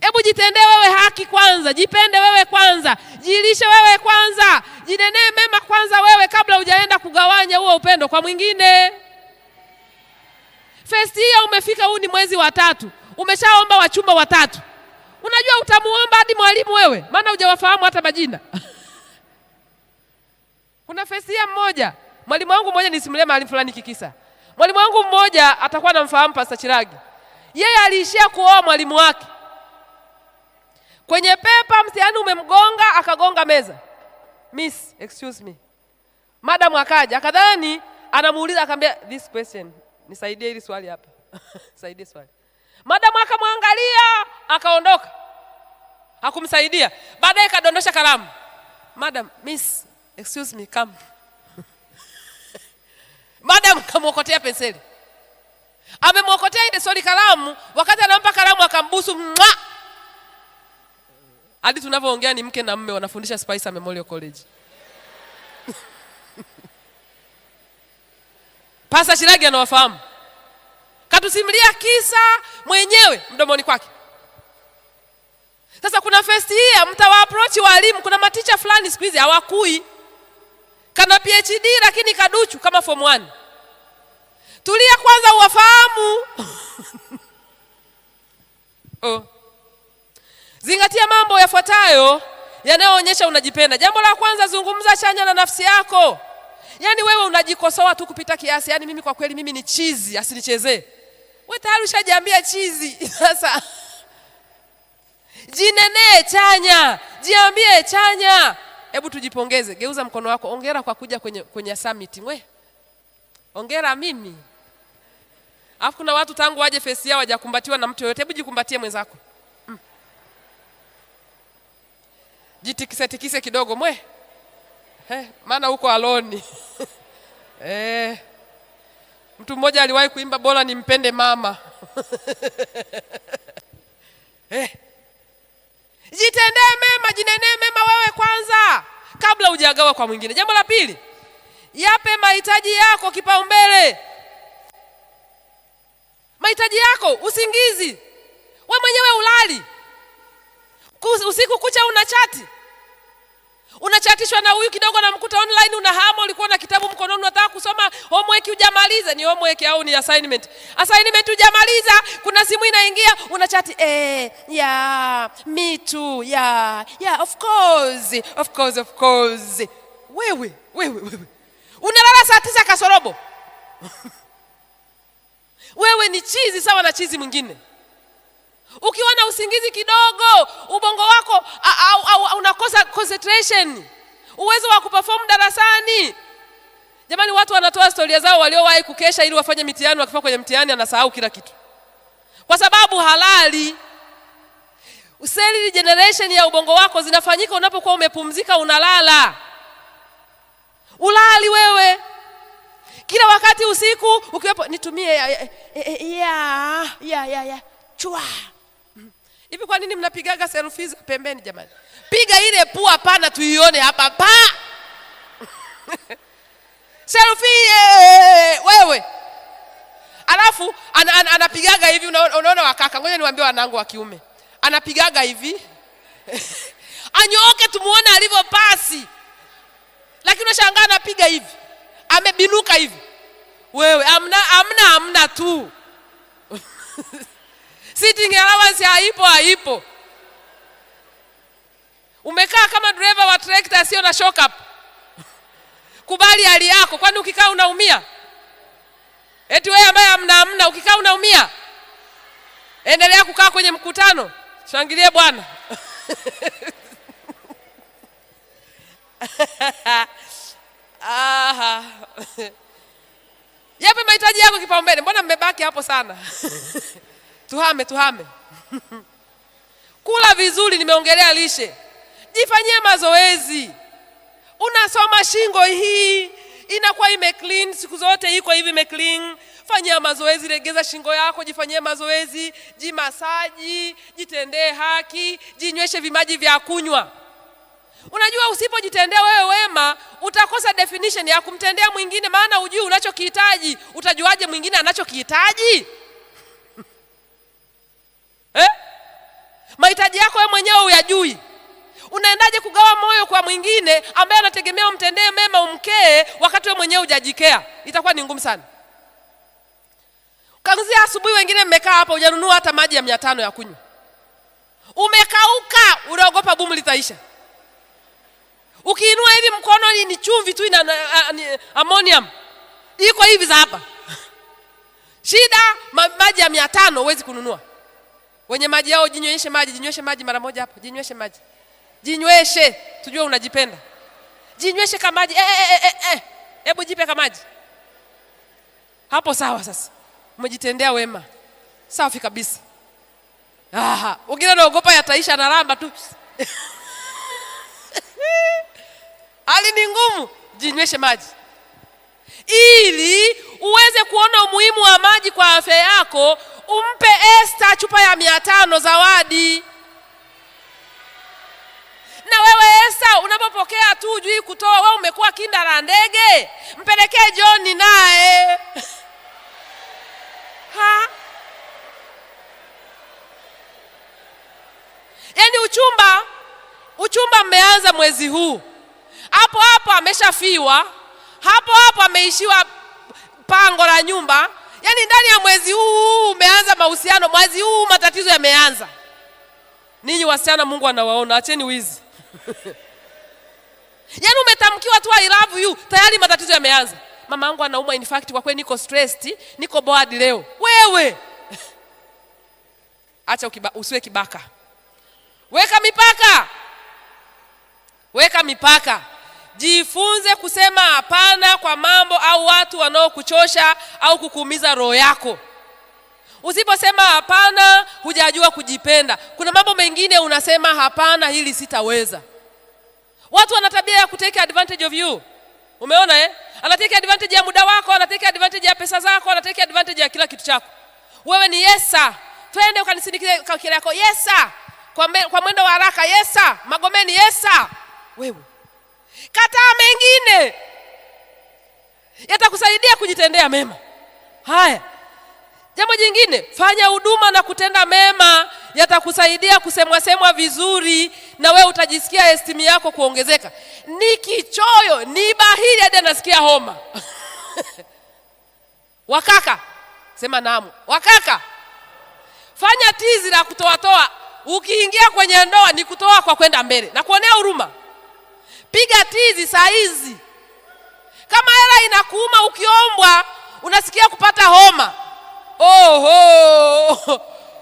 Hebu jitendee wewe haki kwanza, jipende wewe kwanza, jilishe wewe kwanza, jinenee mema kwanza wewe, kabla hujaenda kugawanya huo upendo kwa mwingine. First year umefika, huu ni mwezi wa 3, umeshaomba wachumba 3. Unajua utamuomba hadi mwalimu wewe, maana hujawafahamu hata majina. Kuna first year mmoja, mwalimu wangu mmoja, nisimulie mahali fulani kikisa. Mwalimu wangu mmoja atakuwa anamfahamu Pastor Chiragi. Yeye aliishia kuoa mwalimu wake. Kwenye pepa mtihani umemgonga, akagonga meza. Miss, excuse me. Madam akaja, akadhani anamuuliza, akamwambia this question, nisaidie hili swali hapa. Saidie swali. Madam akamwangalia, akaondoka. Hakumsaidia. Baadaye kadondosha kalamu. Madam, miss, excuse me, come. Madam kamwokotea penseli. Amemwokotea ile swali kalamu, wakati anampa kalamu akambusu. Hadi tunavyoongea ni mke na mume wanafundisha Spicer Memorial College. Pastor Chiragi anawafahamu. Katusimulia kisa mwenyewe mdomoni kwake. Sasa kuna first year mtawa approach walimu, kuna maticha fulani siku hizi hawakui. Kana PhD lakini kaduchu kama form 1. Tulia kwanza uwafahamu. Zingatia mambo yafuatayo yanayoonyesha unajipenda. Jambo la kwanza, zungumza chanya na nafsi yako. Yaani wewe unajikosoa tu kupita kiasi. Yaani mimi kwa kweli mimi ni chizi, asinichezee. Wewe tayari ushajiambia chizi. Sasa Jinenee chanya, jiambie chanya. Hebu tujipongeze, geuza mkono wako. Ongera kwa kuja kwenye summit. Ongera mimi. Alafu kuna watu tangu waje face yao hawajakumbatiwa na mtu yoyote. Hebu jikumbatie mwenzako. Jitikise kidogo maana uko alone. Mtu mmoja aliwahi kuimba bora nimpende mama. Jitendee mema, jinenee mema wewe kwanza kabla hujagawa kwa mwingine. Jambo la pili, yape mahitaji yako kipaumbele. Mahitaji yako, usingizi. Wewe mwenyewe ulali. Usiku kucha unachatishwa na huyu kidogo na mkuta online, unahama, ulikuwa na kitabu mkononi unataka kusoma, homework hujamaliza. Ni homework au ni assignment? Assignment hujamaliza, kuna simu inaingia, unachati me too, of course. Wewe unalala saa 9 kasorobo. Wewe ni chizi sawa na chizi mwingine. Ukiwa na usingizi kidogo, ubongo wako unakosa concentration, uwezo wa kuperform darasani. Jamani, watu wanatoa historia zao waliowahi kukesha ili wafanye mitihani, wakifika kwenye mtihani anasahau kila kitu. Kwa sababu halali. Cell regeneration ya ubongo wako zinafanyika unapokuwa umepumzika, unalala. Ulali wewe. Kila wakati usiku ukiwepo nitumie chua. Hivi kwa nini mnapigaga selfies pembeni jamani? Piga ile pua pana tuione hapa pa. Selfie wewe. Alafu anapigaga hivi, unaona wakaka. Ngoja niwaambie wanangu wa kiume. Anapigaga hivi. Anyooke tumuone alivyopasi. Lakini unashangaa anapiga hivi. Amebinuka hivi. Wewe amna tu. Sitting allowance haipo. Umekaa kama driver wa tractor sio na shock up. Kubali hali yako, kwani ukikaa unaumia? Eti wewe ambaye amna ukikaa unaumia? Endelea kukaa kwenye mkutano. Shangilie Bwana. Yape mahitaji yako kipaumbele. Mbona mmebaki hapo sana? Tuhame. Kula vizuri, nimeongelea lishe. Jifanyie mazoezi. Unasoma shingo hii inakuwa clean siku zote, iko hivi clean. Fanyia mazoezi, regeza shingo yako, jifanyie mazoezi, jimasaji, jitendee haki, jinyweshe vimaji vya kunywa. Unajua usipojitendea wewe wema, utakosa definition ya kumtendea mwingine, maana hujui unachokihitaji. Utajuaje mwingine anachokihitaji? Mahitaji yako wewe mwenyewe uyajui. Unaendaje kugawa moyo kwa mwingine ambaye anategemea umtendee mema, umkee, wakati wewe mwenyewe hujajikea? Itakuwa ni ngumu sana. Kuanzia asubuhi wengine mmekaa hapa hujanunua hata maji ya 500 ya kunywa. Umekauka, unaogopa bomu litaisha. Ukiinua hivi mkono ni chumvi tu, ina ammonium. Iko hivi za hapa. Shida maji ya 500 huwezi kununua. Wenye maji yao jinyweshe maji mara moja hapo. Jinyweshe maji. Jinyweshe, tujue unajipenda. Jinyweshe kama maji. Hebu jipe kama maji. Hapo sawa sasa. Umejitendea wema. Safi kabisa. Wengine naogopa yataisha na ramba tu. Hali ni ngumu. Jinyweshe maji. Ili uweze kuona umuhimu wa maji kwa afya yako, umpe Esther chupa ya 500 zawadi. Na wewe Esther unapopokea tu hujui kutoa, wewe umekuwa kinda la ndege. Mpelekee John naye. Yaani uchumba mmeanza mwezi huu. Hapo ameshafiwa. Hapo ameishiwa pango la nyumba. Yaani ndani ya mwezi huu umeanza mahusiano. Mwezi huu matatizo yameanza. Ninyi wasichana Mungu anawaona, acheni wizi. Yaani umetamkiwa tu I love you, tayari matatizo yameanza. Mama yangu anauma, in fact kwa kweli niko stressed, niko bored leo. Wewe acha usiwe kibaka. Weka mipaka. Weka mipaka. Jifunze kusema hapana kwa mambo au watu wanaokuchosha au kukuumiza roho yako. Usiposema hapana, hujajua kujipenda. Kuna mambo mengine unasema hapana, hili sitaweza. Watu wana tabia ya kutake advantage of you. Umeona Anatake advantage ya muda wako, anatake advantage ya pesa zako, anatake advantage ya kila kitu chako. Wewe ni yesa. Twende ukanisindikize kwa kile yako. Yesa. Kwa mwendo wa haraka. Yesa. Magomeni. Yesa. Wewe kataa mengine yatakusaidia kujitendea mema. Haya, jambo jingine, fanya huduma na kutenda mema, yatakusaidia kusemwa vizuri, na wewe utajisikia esteem yako kuongezeka. Ni kichoyo, ni bahili hadi anasikia homa. Wakaka, sema naam. Wakaka, fanya tizi la kutoa. Ukiingia kwenye ndoa ni kutoa kwa kwenda mbele na kuonea huruma. Piga tizi saa hizi. Kama hela inakuuma ukiombwa, unasikia kupata homa,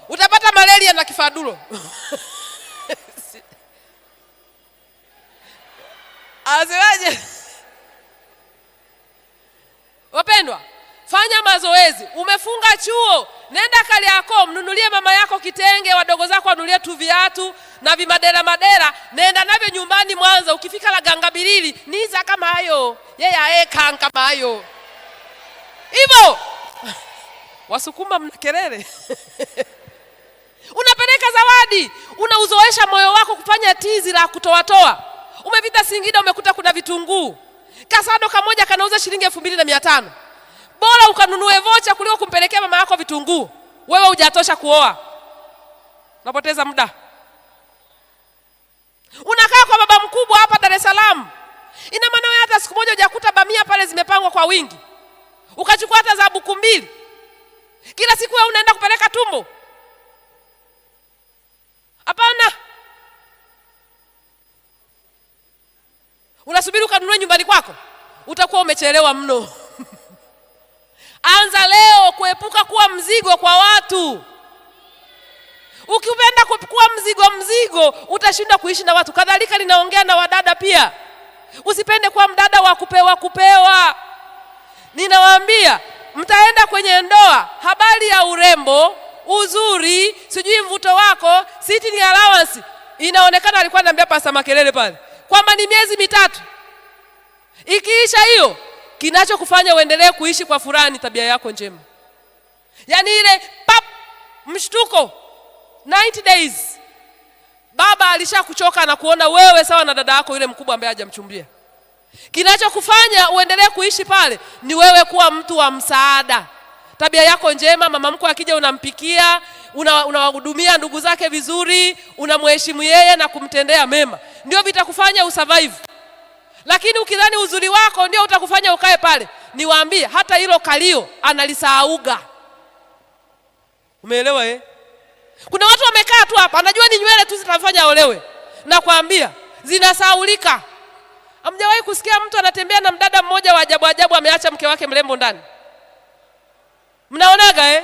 utapata malaria na kifadulo. Asemaje? Wapendwa, fanya mazoezi. Umefunga chuo, nenda Kariakoo, mnunulie mama yako kitenge, wadogo zako wanunulie tu viatu na vimadera, nenda navyo nyumbani Mwanza. Ukifika la Gangabilili, niza kama hayo, yeye kama hayo. Hivyo Wasukuma mna kelele. Unapeleka zawadi, unauzoesha moyo wako kufanya tizi la kutoa. Umepita Singida, umekuta kuna vitunguu. Kasado kamoja kanauza shilingi 2500. Bora ukanunue vocha kuliko kumpelekea mama yako vitunguu. Wewe hujatosha kuoa. Unapoteza muda. Unakaa kwa baba mkubwa hapa Dar es Salaam. Ina maana wewe hata siku moja hujakuta bamia pale zimepangwa kwa wingi. Ukachukua hata za buku 2. Kila siku wewe unaenda kupeleka tumbo. Hapana. Unasubiri ukanunue nyumbani kwako, utakuwa umechelewa mno. Anza leo kuepuka kuwa mzigo kwa watu. Ukipenda kuwa mzigo, utashinda kuishi na watu. Kadhalika ninaongea na wadada pia. Usipende kuwa mdada wa kupewa. Ninawaambia, mtaenda kwenye ndoa, habari ya urembo, uzuri, sijui mvuto wako, sitting allowance. Inaonekana alikuwa ananiambia Pastor Makelele pale kwamba ni miezi 3. Ikiisha hiyo, kinachokufanya uendelee kuishi kwa furaha ni tabia yako njema. Yaani ile mshtuko 90 days. Baba alishakuchoka na kuona wewe sawa na dada yako yule mkubwa ambaye hajamchumbia. Kinachokufanya uendelee kuishi pale ni wewe kuwa mtu wa msaada. Tabia yako njema, mama mkwe akija unampikia, unawahudumia ndugu zake vizuri, unamheshimu yeye na kumtendea mema. Ndio vitakufanya usurvive. Lakini ukidhani uzuri wako ndio utakufanya ukae pale, niwaambie hata hilo kalio analisahauga. Umeelewa Kuna watu wamekaa tu hapa, anajua ni nywele tu zitamfanya aolewe. Na kuambia zinasahaulika. Hamjawahi kusikia mtu anatembea na mdada mmoja wa ajabu ameacha mke wake mrembo ndani? Mnaonaga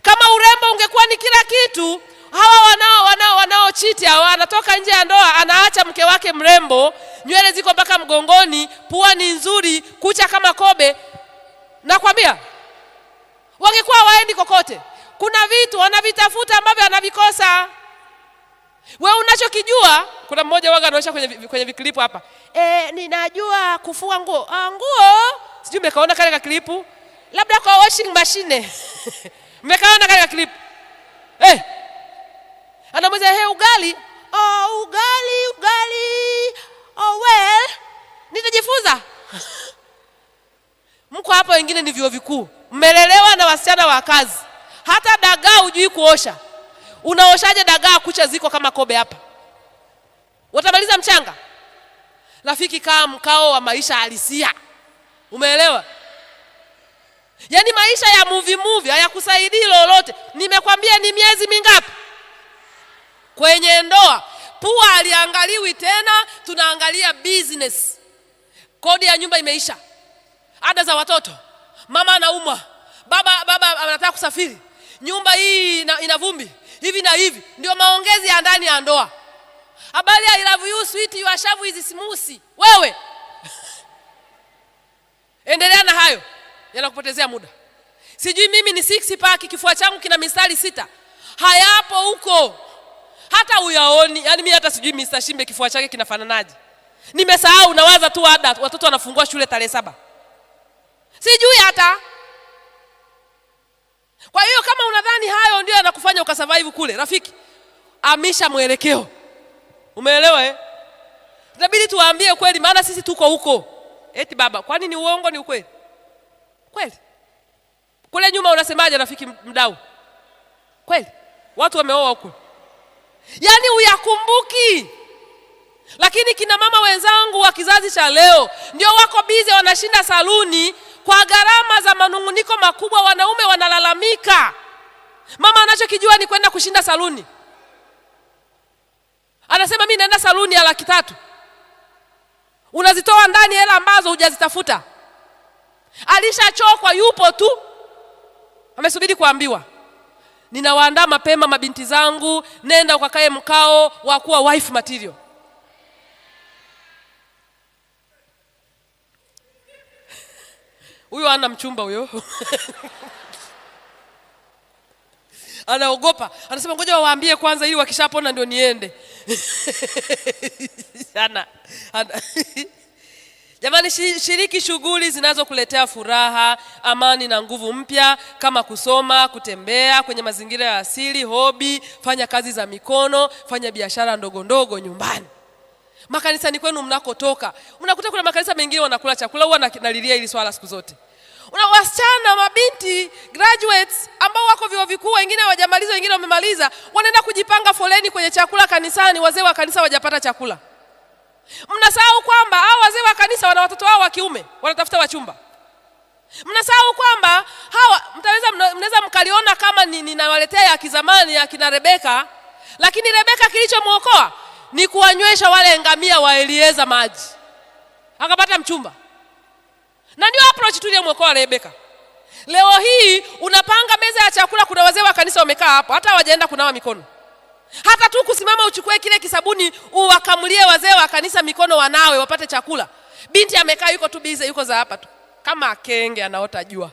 Kama urembo ungekuwa ni kila kitu, hawa wanao cheat hawa, anatoka nje ya ndoa anaacha mke wake mrembo, nywele ziko mpaka mgongoni, pua ni nzuri, kucha kama kobe. Nakwambia wangekuwa waendi kokote. Kuna vitu wanavitafuta ambavyo anavikosa. Wewe unachokijua, kuna mmoja waga anaonyesha kwenye viklipu hapa. Ninajua kufua nguo. Nguo? Sijui mmekaona kale klipu? Labda kwa washing machine. Mmekaona kale klipu? Anamwambia ugali. Ugali. Well, nitajifunza. Mko hapa wengine ni vyuo vikuu. Mmelelewa na wasichana wa kazi. Hata dagaa hujui kuosha. Unaoshaje dagaa kucha ziko kama kobe hapa? Watamaliza mchanga. Rafiki, kaa mkao wa maisha halisia. Umeelewa? Yaani maisha ya movie hayakusaidii lolote. Nimekwambia ni miezi mingapi? Kwenye ndoa, pua aliangaliwi tena, tunaangalia business. Kodi ya nyumba imeisha. Ada za watoto. Mama anaumwa. Baba anataka kusafiri. Nyumba hii ina vumbi. hivi na hivi. Ndio maongezi ya ndani ya ndoa. Habari ya I love you sweet, your shavu is smooth. Wewe endelea na hayo, yanakupotezea muda. Sijui mimi ni 6 pack, kifua changu kina mistari 6. Hayapo huko. Hata uyaoni. Yaani mimi hata sijui Mr. Shimbe kifua chake kinafananaje. Nimesahau, nawaza tu ada watoto wanafungua shule tarehe 7. Sijui hata. Kwa hiyo kama unadhani hayo ndio yanakufanya ukasurvive kule, rafiki, amisha mwelekeo. Umeelewa eh? Inabidi tuwaambie kweli, maana sisi tuko huko. Eti baba, kwani ni uongo ni ukweli? Kweli. Kule nyuma unasemaje rafiki mdau? Kweli. Watu wameoa huko. Yaani uyakumbuki. Lakini kina mama wenzangu wa kizazi cha leo ndio wako busy wanashinda saluni kwa gharama za manunguniko makubwa. Wanaume wanalalamika. Mama anachokijua ni kwenda kushinda saluni. Anasema mimi naenda saluni ya 300,000. Unazitoa ndani hela ambazo hujazitafuta. Alishachokwa, yupo tu. Amesubiri kuambiwa. Ninawaandaa mapema mabinti zangu, nenda ukakae mkao wa kuwa wife material. Huyo ana mchumba huyo. Anaogopa. Anasema ngoja waambie kwanza ili wakishapona ndio niende. Jamani, shiriki shughuli zinazokuletea furaha, amani na nguvu mpya kama kusoma, kutembea kwenye mazingira ya asili, hobi, fanya kazi za mikono, fanya biashara ndogo ndogo nyumbani. Makanisani kwenu mnakotoka, mnakuta kuna makanisa mengine wanakula chakula. Huwa nalilia hili swala siku zote. Una wasichana, mabinti, graduates ambao wako vyuo vikuu, wengine hawajamaliza, wengine wamemaliza, wanaenda kujipanga foleni kwenye chakula kanisani. Wazee wa kanisa hawajapata chakula. Mnasahau kwamba hao wazee wa kanisa wana watoto wao wa kiume wanatafuta wachumba. Mnasahau kwamba hawa mnaweza mkaliona kama ninawaletea ya kizamani ya kina Rebeka, lakini Rebeka kilichomuokoa ni kuwanywesha wale ngamia wa Elieza maji. Akapata mchumba. Na ndio approach tu ile muokoa Rebeka. Leo hii unapanga meza ya chakula, kuna wazee wa kanisa wamekaa hapo, hata hawajaenda kunawa mikono. Hata tu kusimama uchukue kile kisabuni uwakamulie wazee wa kanisa mikono wanawe wapate chakula. Binti amekaa yuko tu busy, yuko za hapa tu. Kama kenge anaota jua.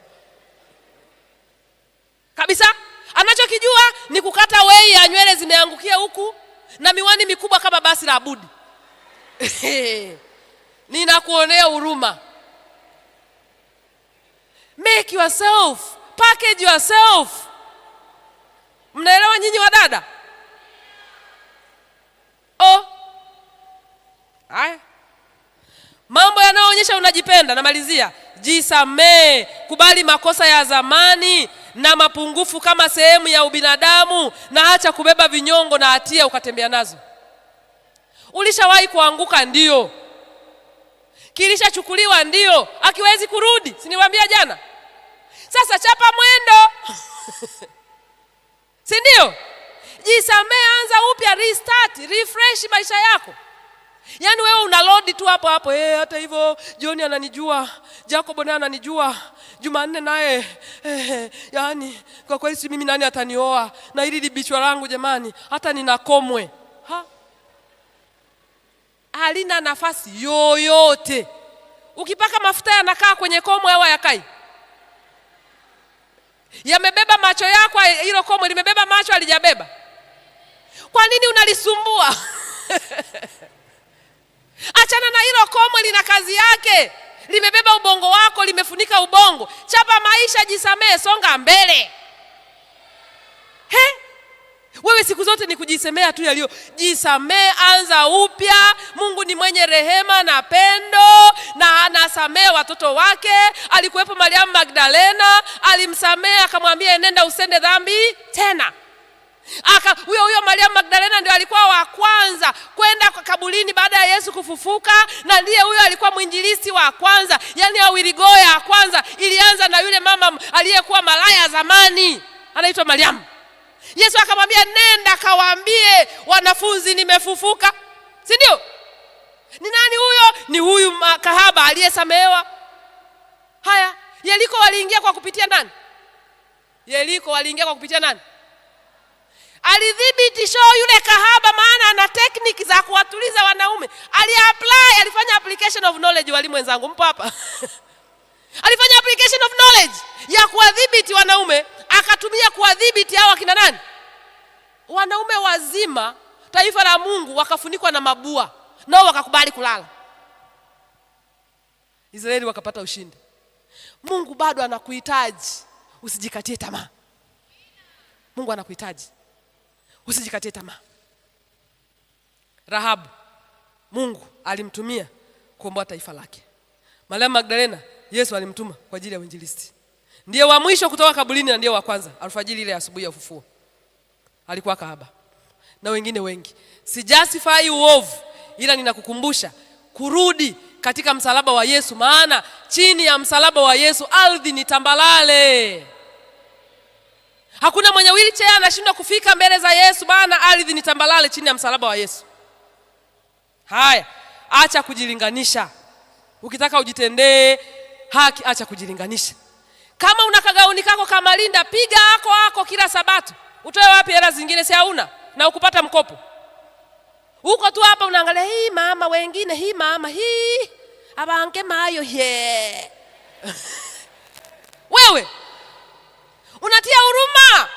Kabisa, anachokijua ni kukata wei ya nywele zimeangukia huku na miwani mikubwa kama basi la Abudi. Ninakuonea huruma. Make yourself, package yourself. Mnaelewa nyinyi wadada? Haya. Mambo yanayoonyesha unajipenda, namalizia. Jisamee, kubali makosa ya zamani na mapungufu kama sehemu ya ubinadamu, na acha kubeba vinyongo na hatia ukatembea nazo. Ulishawahi kuanguka? Ndio. Kilishachukuliwa? Ndio. Akiwezi kurudi, si niwaambia jana? Sasa chapa mwendo. Si ndio? Jisamee, anza upya, restart, refresh maisha yako. Yaani wewe una load tu hapo hapo. Hata hivyo John ananijua, Jacob naye ananijua, Jumanne naye yaani kwa kweli si mimi nani atanioa, na hili libichwa langu jamani, hata ninakomwe. Halina nafasi yoyote. Ukipaka mafuta yanakaa kwenye komwe au yakai? Yamebeba macho yako, hilo komwe limebeba macho alijabeba. Kwa nini unalisumbua? Achana na hilo komwe, lina kazi yake. Limebeba ubongo wako, limefunika ubongo. Chapa maisha, jisamee, songa mbele. Wewe siku zote ni kujisemea tu yaliyo. Jisamee, anza upya. Mungu ni mwenye rehema na pendo, na anasamea watoto wake. Alikuwepo Mariamu Magdalena, alimsamea akamwambia nenda usende dhambi tena. Huyo Mariamu Magdalena ndio alikuwa wa kwanza kwenda kwa kaburini baada ya Yesu kufufuka, na ndiye huyo alikuwa mwinjilisti wa kwanza. Yaani awiligoya ya kwanza ilianza na yule mama aliyekuwa malaya zamani, anaitwa Mariamu. Yesu akamwambia nenda kawaambie wanafunzi nimefufuka. Si ndio? Ni nani huyo? Ni huyu kahaba aliyesamehewa. Haya, Yeriko waliingia kwa kupitia nani? Yeriko waliingia kwa kupitia nani? Alidhibiti show yule kahaba, maana ana technique za kuwatuliza wanaume. Alifanya application of knowledge. Walimu wenzangu mpo hapa? Alifanya application of knowledge ya kuwadhibiti wanaume, akatumia kuwadhibiti hao akina nani? Wanaume wazima, taifa la Mungu, wakafunikwa na mabua, nao wakakubali kulala. Israeli wakapata ushindi. Mungu bado anakuhitaji, usijikatie tamaa. Mungu anakuhitaji, usijikatie tamaa. Rahabu, Mungu alimtumia kuomboa taifa lake. Maria Magdalena, Yesu alimtuma kwa ajili ya uinjilisti. Ndiye wa mwisho kutoka kaburini na ndiye wa kwanza alfajiri ile asubuhi ya ufufuo. Alikuwa kahaba. Na wengine wengi. Si justify uovu, ila ninakukumbusha kurudi katika msalaba wa Yesu, maana chini ya msalaba wa Yesu ardhi ni tambalale. Hakuna mwenye wheelchair anashindwa kufika mbele za Yesu, maana ardhi ni tambalale chini ya msalaba wa Yesu. Haya, acha kujilinganisha. Ukitaka ujitendee haki, acha kujilinganisha. Kama una kagauni kako kama Linda, piga hako kila Sabato. Utoe wapi hela zingine? Si hauna na ukupata mkopo. Uko tu hapa unaangalia hii mama wengine, hii mama hii abange mayo he. Wewe unatia huruma.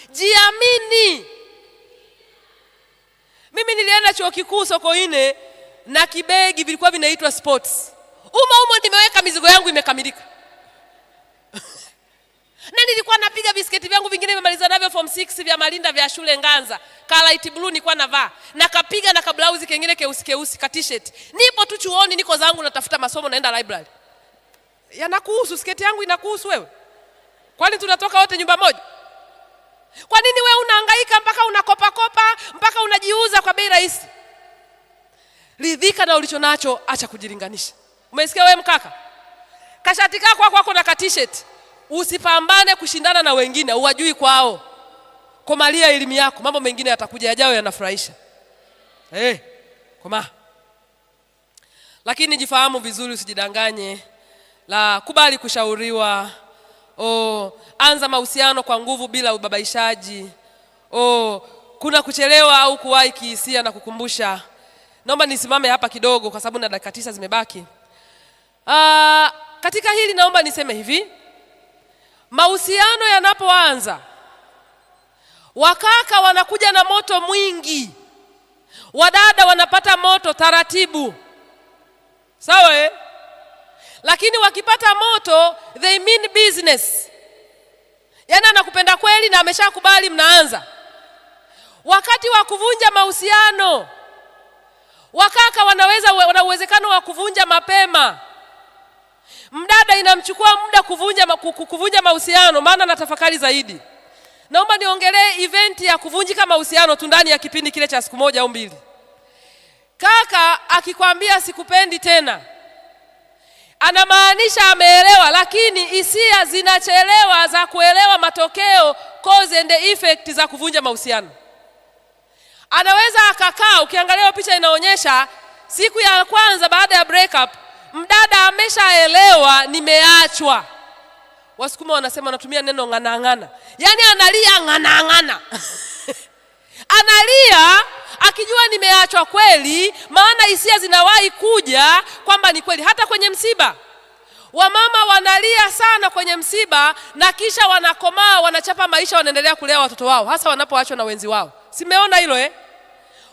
Jiamini. Mimi nilienda chuo kikuu Sokoine na kibegi vilikuwa vinaitwa sports. Umo nimeweka mizigo yangu imekamilika. Na nilikuwa napiga bisketi vyangu vingine nimemaliza navyo form 6 vya Malinda vya shule Nganza. Ka light blue nilikuwa navaa. Na kapiga na kablousi kengine keusi ka t-shirt. Nipo tu chuoni, niko zangu natafuta masomo, naenda library. Yanakuhusu, sketi yangu inakuhusu wewe? Kwani tunatoka wote nyumba moja? Kwa nini wewe unahangaika mpaka unakopa mpaka unajiuza kwa bei rahisi? Ridhika na ulicho nacho, acha kujilinganisha. Umesikia wewe mkaka? Kashati kwako na ka t-shirt. Usipambane kushindana na wengine, uwajui kwao. Komalia elimu yako, mambo mengine yatakuja yajayo yanafurahisha. Koma. Lakini jifahamu vizuri, usijidanganye. Kubali kushauriwa. Anza mahusiano kwa nguvu bila ubabaishaji. Kuna kuchelewa au kuwahi kihisia na kukumbusha. Naomba nisimame hapa kidogo kwa sababu na dakika 9 zimebaki. Katika hili naomba niseme hivi. Mahusiano yanapoanza, wakaka wanakuja na moto mwingi, wadada wanapata moto taratibu. Sawa? Lakini wakipata moto, they mean business. Yaani anakupenda kweli na ameshakubali, mnaanza. Wakati wa kuvunja mahusiano, wakaka wana uwezekano wa kuvunja mapema. Mdada inamchukua muda kuvunja mahusiano, maana anatafakari zaidi. Naomba niongelee event ya kuvunjika mahusiano tu ndani ya kipindi kile cha siku moja au mbili. Kaka akikwambia sikupendi tena, anamaanisha ameelewa, lakini hisia zinachelewa za kuelewa matokeo, cause and effect za kuvunja mahusiano. Anaweza akakaa, ukiangalia picha inaonyesha siku ya kwanza baada ya break up, mdada ameshaelewa nimeachwa. Wasukuma wanasema wanatumia neno ngana. Yaani analia ngana. Analia akijua nimeachwa kweli, maana hisia zinawahi kuja kwamba ni kweli. Hata kwenye msiba, wamama wanalia sana kwenye msiba na kisha wanakomaa, wanachapa maisha, wanaendelea kulea watoto wao, hasa wanapoachwa na wenzi wao. Simeona hilo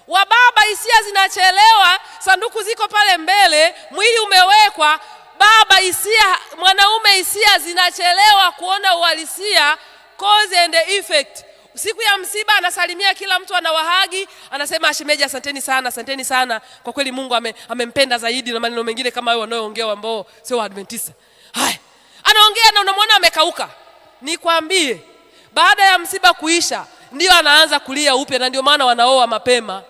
Wababa hisia zinachelewa, sanduku ziko pale mbele, mwili umewekwa. Baba hisia, mwanaume hisia zinachelewa kuona uhalisia, cause and effect. Siku ya msiba anasalimia kila mtu, anawahagi, anasema shemeji asanteni sana. Kwa kweli Mungu amempenda zaidi, na maneno mengine kama hayo wanaoongea ambao sio Waadventista. Hai. Anaongea na unamwona amekauka. Nikwambie, baada ya msiba kuisha ndio anaanza kulia upya, na ndio maana wanaoa mapema.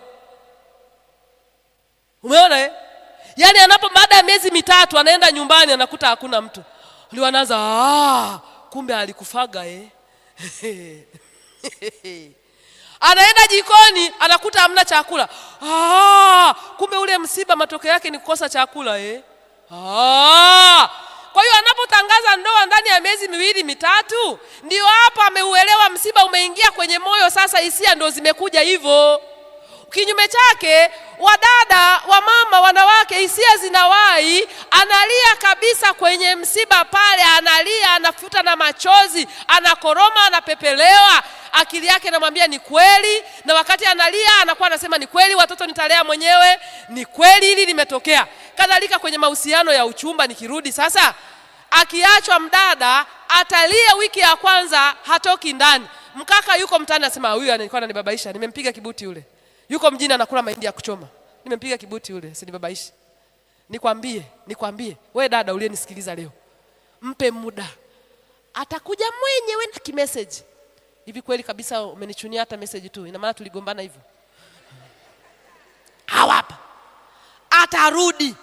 Umeona Yaani baada ya miezi 3 anaenda nyumbani anakuta hakuna mtu. Ndio anaanza kumbe alikufaga Anaenda jikoni anakuta hamna chakula. Kumbe ule msiba matokeo yake ni kukosa chakula Kwa hiyo anapotangaza ndoa ndani ya miezi 2-3, ndio hapo ameuelewa msiba umeingia kwenye moyo, sasa hisia ndio zimekuja hivyo. Kinyume chake, wadada, wamama, wanawake, hisia zinawahi, analia kabisa kwenye msiba pale, analia, anafuta na machozi, anakoroma, anapepelewa. Akili yake inamwambia ni kweli, na wakati analia anakuwa anasema ni kweli, watoto nitalea mwenyewe, ni kweli hili limetokea. Kadhalika kwenye mahusiano ya uchumba, nikirudi sasa, akiachwa mdada atalia wiki ya kwanza, hatoki ndani. Mkaka yuko mtaani anasema huyu alikuwa ananibabaisha, nimempiga kibuti yule. Yuko mjini anakula mahindi ya kuchoma, nimempiga kibuti yule, sinibabaishi. Nikwambie, wewe dada uliyenisikiliza leo, mpe muda, atakuja mwenyewe na kimessage. Hivi kweli kabisa umenichunia hata message tu, ina maana tuligombana hivyo? Hawapa, atarudi.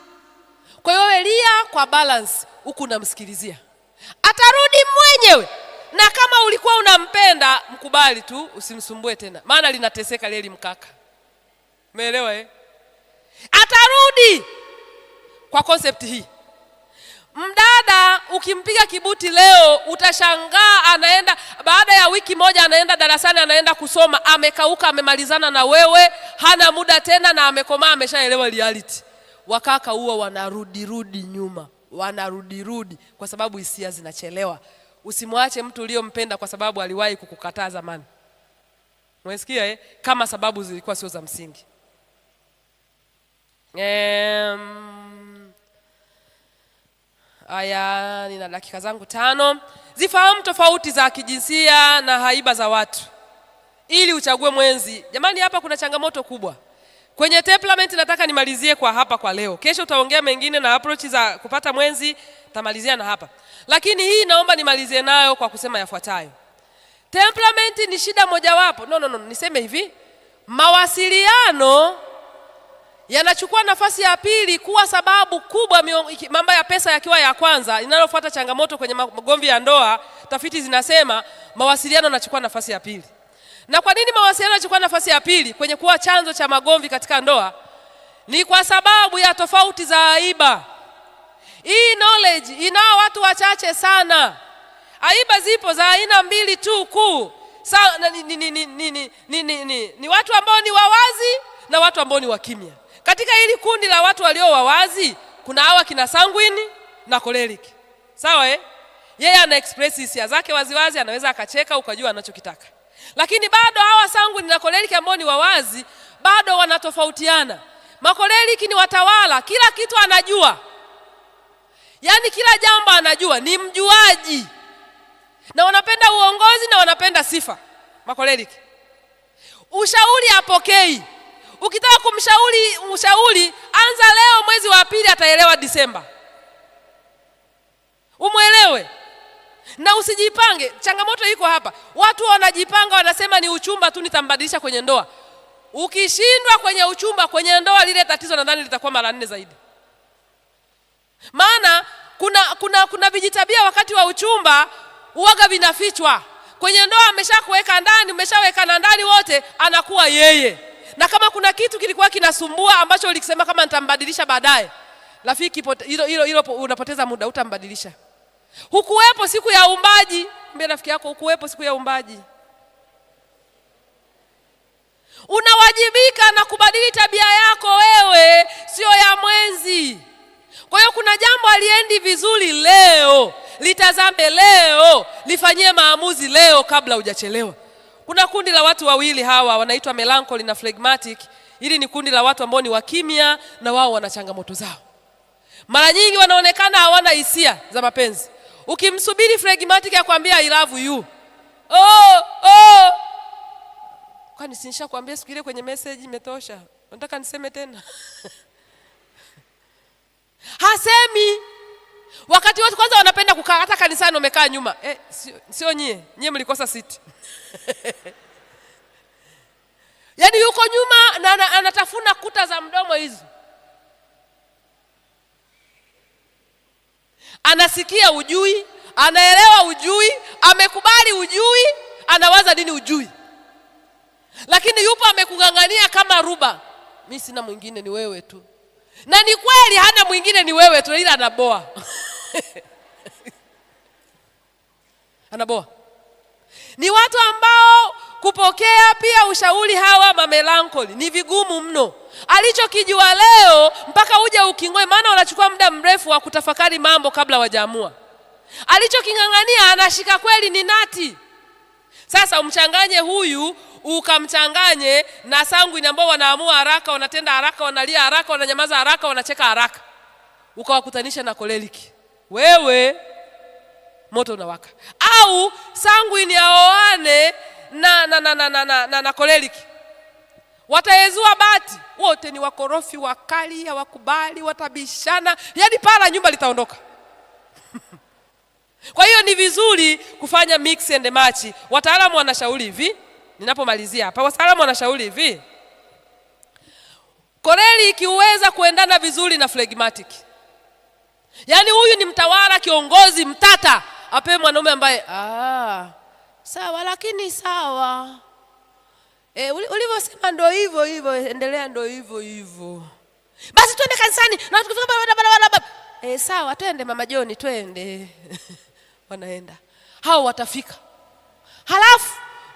Kwa hiyo wewe lia kwa balance, huku unamsikilizia, atarudi mwenyewe. Na kama ulikuwa unampenda, mkubali tu, usimsumbue tena, maana linateseka leli mkaka. Umeelewa Atarudi. Kwa concept hii, mdada ukimpiga kibuti leo, utashangaa anaenda baada ya wiki moja, anaenda darasani, anaenda kusoma, amekauka, amemalizana na wewe, hana muda tena, na amekomaa, ameshaelewa reality. Wakaka huwa wanarudi nyuma, wanarudi kwa sababu hisia zinachelewa. Usimwache mtu uliyompenda kwa sababu aliwahi kukukataa zamani. Umesikia Kama sababu zilikuwa sio za msingi. Aya, nina dakika zangu 5. Zifahamu tofauti za kijinsia na haiba za watu ili uchague mwenzi. Jamani, hapa kuna changamoto kubwa. Kwenye temperament nataka nimalizie kwa hapa kwa leo. Kesho utaongea mengine na approach za kupata mwenzi, tamalizia na hapa. Lakini hii naomba nimalizie nayo kwa kusema yafuatayo. Temperament ni shida mojawapo. Niseme hivi. Mawasiliano yanachukua nafasi ya pili kuwa sababu kubwa, mambo ya pesa yakiwa ya kwanza. Inalofuata changamoto kwenye magomvi ya ndoa, tafiti zinasema mawasiliano yanachukua nafasi ya pili. Na kwa nini mawasiliano yanachukua nafasi ya pili kwenye kuwa chanzo cha magomvi katika ndoa? Ni kwa sababu ya tofauti za aiba. Hii knowledge inao watu wachache sana. Aiba zipo za aina 2 tu kuu. Ni watu ambao ni wawazi na watu ambao ni wakimya. Katika hili kundi la watu walio wawazi, kuna hawa kina sanguine na choleric. Sawa Yeye ana express hisia zake waziwazi, anaweza akacheka ukajua anachokitaka. Lakini bado hawa sanguine na choleric ambao ni wawazi bado wanatofautiana. Choleric ni watawala, kila kitu anajua. Yaani kila jambo anajua, ni mjuaji. Na wanapenda uongozi na wanapenda sifa. Choleric. Ushauri apokei. Ukitaka kumshauri, anza leo, mwezi wa pili ataelewa Disemba. Umuelewe. Na usijipange. Changamoto iko hapa. Watu wanajipanga, wanasema ni uchumba tu nitambadilisha kwenye ndoa. Ukishindwa kwenye uchumba, kwenye ndoa lile tatizo nadhani litakuwa mara 4 zaidi. Maana kuna vijitabia wakati wa uchumba uwaga vinafichwa. Kwenye ndoa ameshakuweka ndani, umeshawekana ndani wote, anakuwa yeye. Na kama kuna kitu kilikuwa kinasumbua ambacho ulikisema kama nitambadilisha baadaye, rafiki, hilo unapoteza muda, utambadilisha. Hukuwepo siku ya uumbaji, mbele rafiki yako, hukuwepo siku ya uumbaji. Unawajibika na kubadili tabia yako wewe, sio ya mwenzi. Kwa hiyo kuna jambo aliendi vizuri leo, litazame leo, lifanyie maamuzi leo kabla hujachelewa. Kuna kundi la watu wawili hawa wanaitwa melancholy na phlegmatic. Hili ni kundi la watu ambao ni wakimya na wao wana changamoto zao. Mara nyingi wanaonekana hawana hisia za mapenzi. Ukimsubiri phlegmatic akwambia I love you. Kwani sinisha kuambia siku ile kwenye message imetosha? Nataka niseme tena. Hasemi. Wakati watu kwanza wanapenda kukaa hata kanisani wamekaa nyuma. Sio nyie mlikosa siti. Yaani yuko nyuma na anatafuna kuta za mdomo hizo. Anasikia ujui, anaelewa ujui, amekubali ujui, anawaza nini ujui. Lakini yupo amekungangania kama ruba. Mimi sina mwingine, ni wewe tu. Na ni kweli hana mwingine, ni wewe tu, ila anaboa. anaboa. Ni watu ambao kupokea pia ushauri hawa mamelankoli ni vigumu mno. Alichokijua leo mpaka uje ukingoe, maana wanachukua muda mrefu wa kutafakari mambo kabla wajaamua. Alichokingangania anashika kweli ni nati. Sasa umchanganye huyu, ukamchanganye na sanguini ambao wanaamua haraka, wanatenda haraka, wanalia haraka, wananyamaza haraka, wanacheka haraka. Ukawakutanisha na koleriki. Wewe moto unawaka. Au sanguini aoane na koleriki. Wataezua bati. Wote ni wakorofi, wakali, hawakubali, watabishana. Yaani pala nyumba litaondoka. Kwa hiyo ni vizuri kufanya mix and match. Wataalamu wanashauri hivi, ninapomalizia hapa, wataalamu wanashauri hivi. Koleriki huweza kuendana vizuri na phlegmatic. Yaani huyu ni mtawala, kiongozi, mtata, apewe mwanaume ambaye sawa lakini sawa. Ulivyosema ndio hivyo hivyo, endelea ndio hivyo hivyo. Basi twende kanisani na tukifika barabara. Sawa twende mama Joni twende. Wanaenda. Hao watafika. Halafu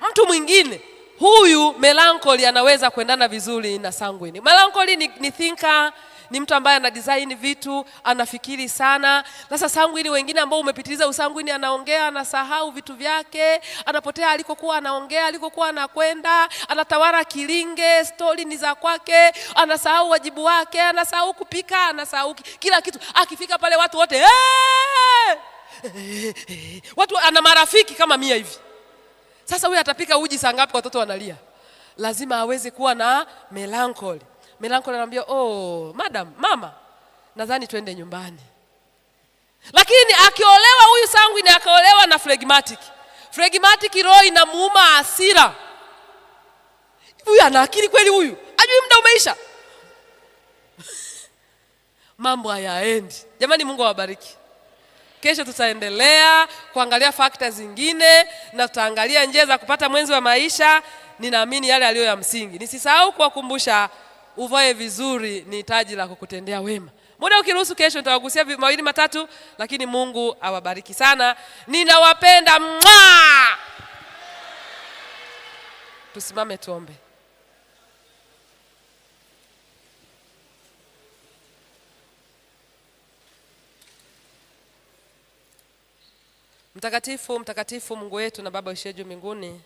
mtu mwingine, huyu melancholy anaweza kuendana vizuri na sanguine. Melancholy ni thinker, ni mtu ambaye ana design vitu, anafikiri sana. Sasa sanguine wengine ambao umepitiliza usanguine, anaongea, anasahau vitu vyake, anapotea alikokuwa anaongea, alikokuwa anakwenda, anatawala kilinge, story ni za kwake, anasahau wajibu wake, anasahau kupika, anasahau kila kitu. Akifika pale watu wote watu ana marafiki kama 100 hivi. Sasa huyu atapika uji saa ngapi watoto wanalia? Lazima aweze kuwa na melancholy. Melancholy anamwambia, madam, mama, nadhani twende nyumbani. Lakini akiolewa huyu sanguine akaolewa na phlegmatic. Phlegmatic roho inamuuma hasira. Huyu ana akili kweli huyu? Ajui muda umeisha. Mambo hayaendi. Jamani, Mungu awabariki. Kesho tutaendelea kuangalia factors zingine na tutaangalia njia za kupata mwenzi wa maisha. Ninaamini yale aliyo ya msingi. Nisisahau kuwakumbusha, uvae vizuri ni taji la kukutendea wema. Muda ukiruhusu kesho nitawagusia mawili matatu, lakini Mungu awabariki sana. Ninawapenda. Tusimame tuombe. Mtakatifu, mtakatifu Mungu wetu na Baba uishiye juu mbinguni.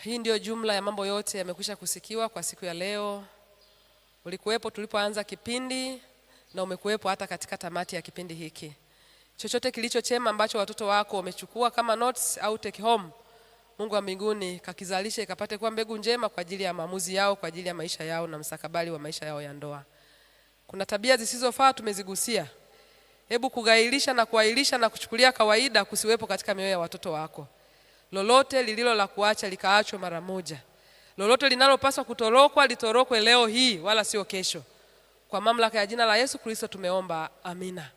Hii ndio jumla ya mambo yote yamekwisha kusikiwa kwa siku ya leo. Ulikuwepo tulipoanza kipindi na umekuwepo hata katika tamati ya kipindi hiki. Chochote kilicho chema ambacho watoto wako wamechukua kama notes au take home, Mungu wa mbinguni kakizalishe ikapate kuwa mbegu njema kwa ajili ya maamuzi yao, kwa ajili ya maisha yao na mstakabali wa maisha yao ya ndoa. Kuna tabia zisizofaa tumezigusia. Hebu kugailisha na kuailisha na kuchukulia kawaida kusiwepo katika mioyo ya watoto wako. Lolote lililo la kuacha likaachwe mara moja. Lolote linalopaswa kutorokwa litorokwe leo hii wala sio kesho. Kwa mamlaka ya jina la Yesu Kristo tumeomba, amina.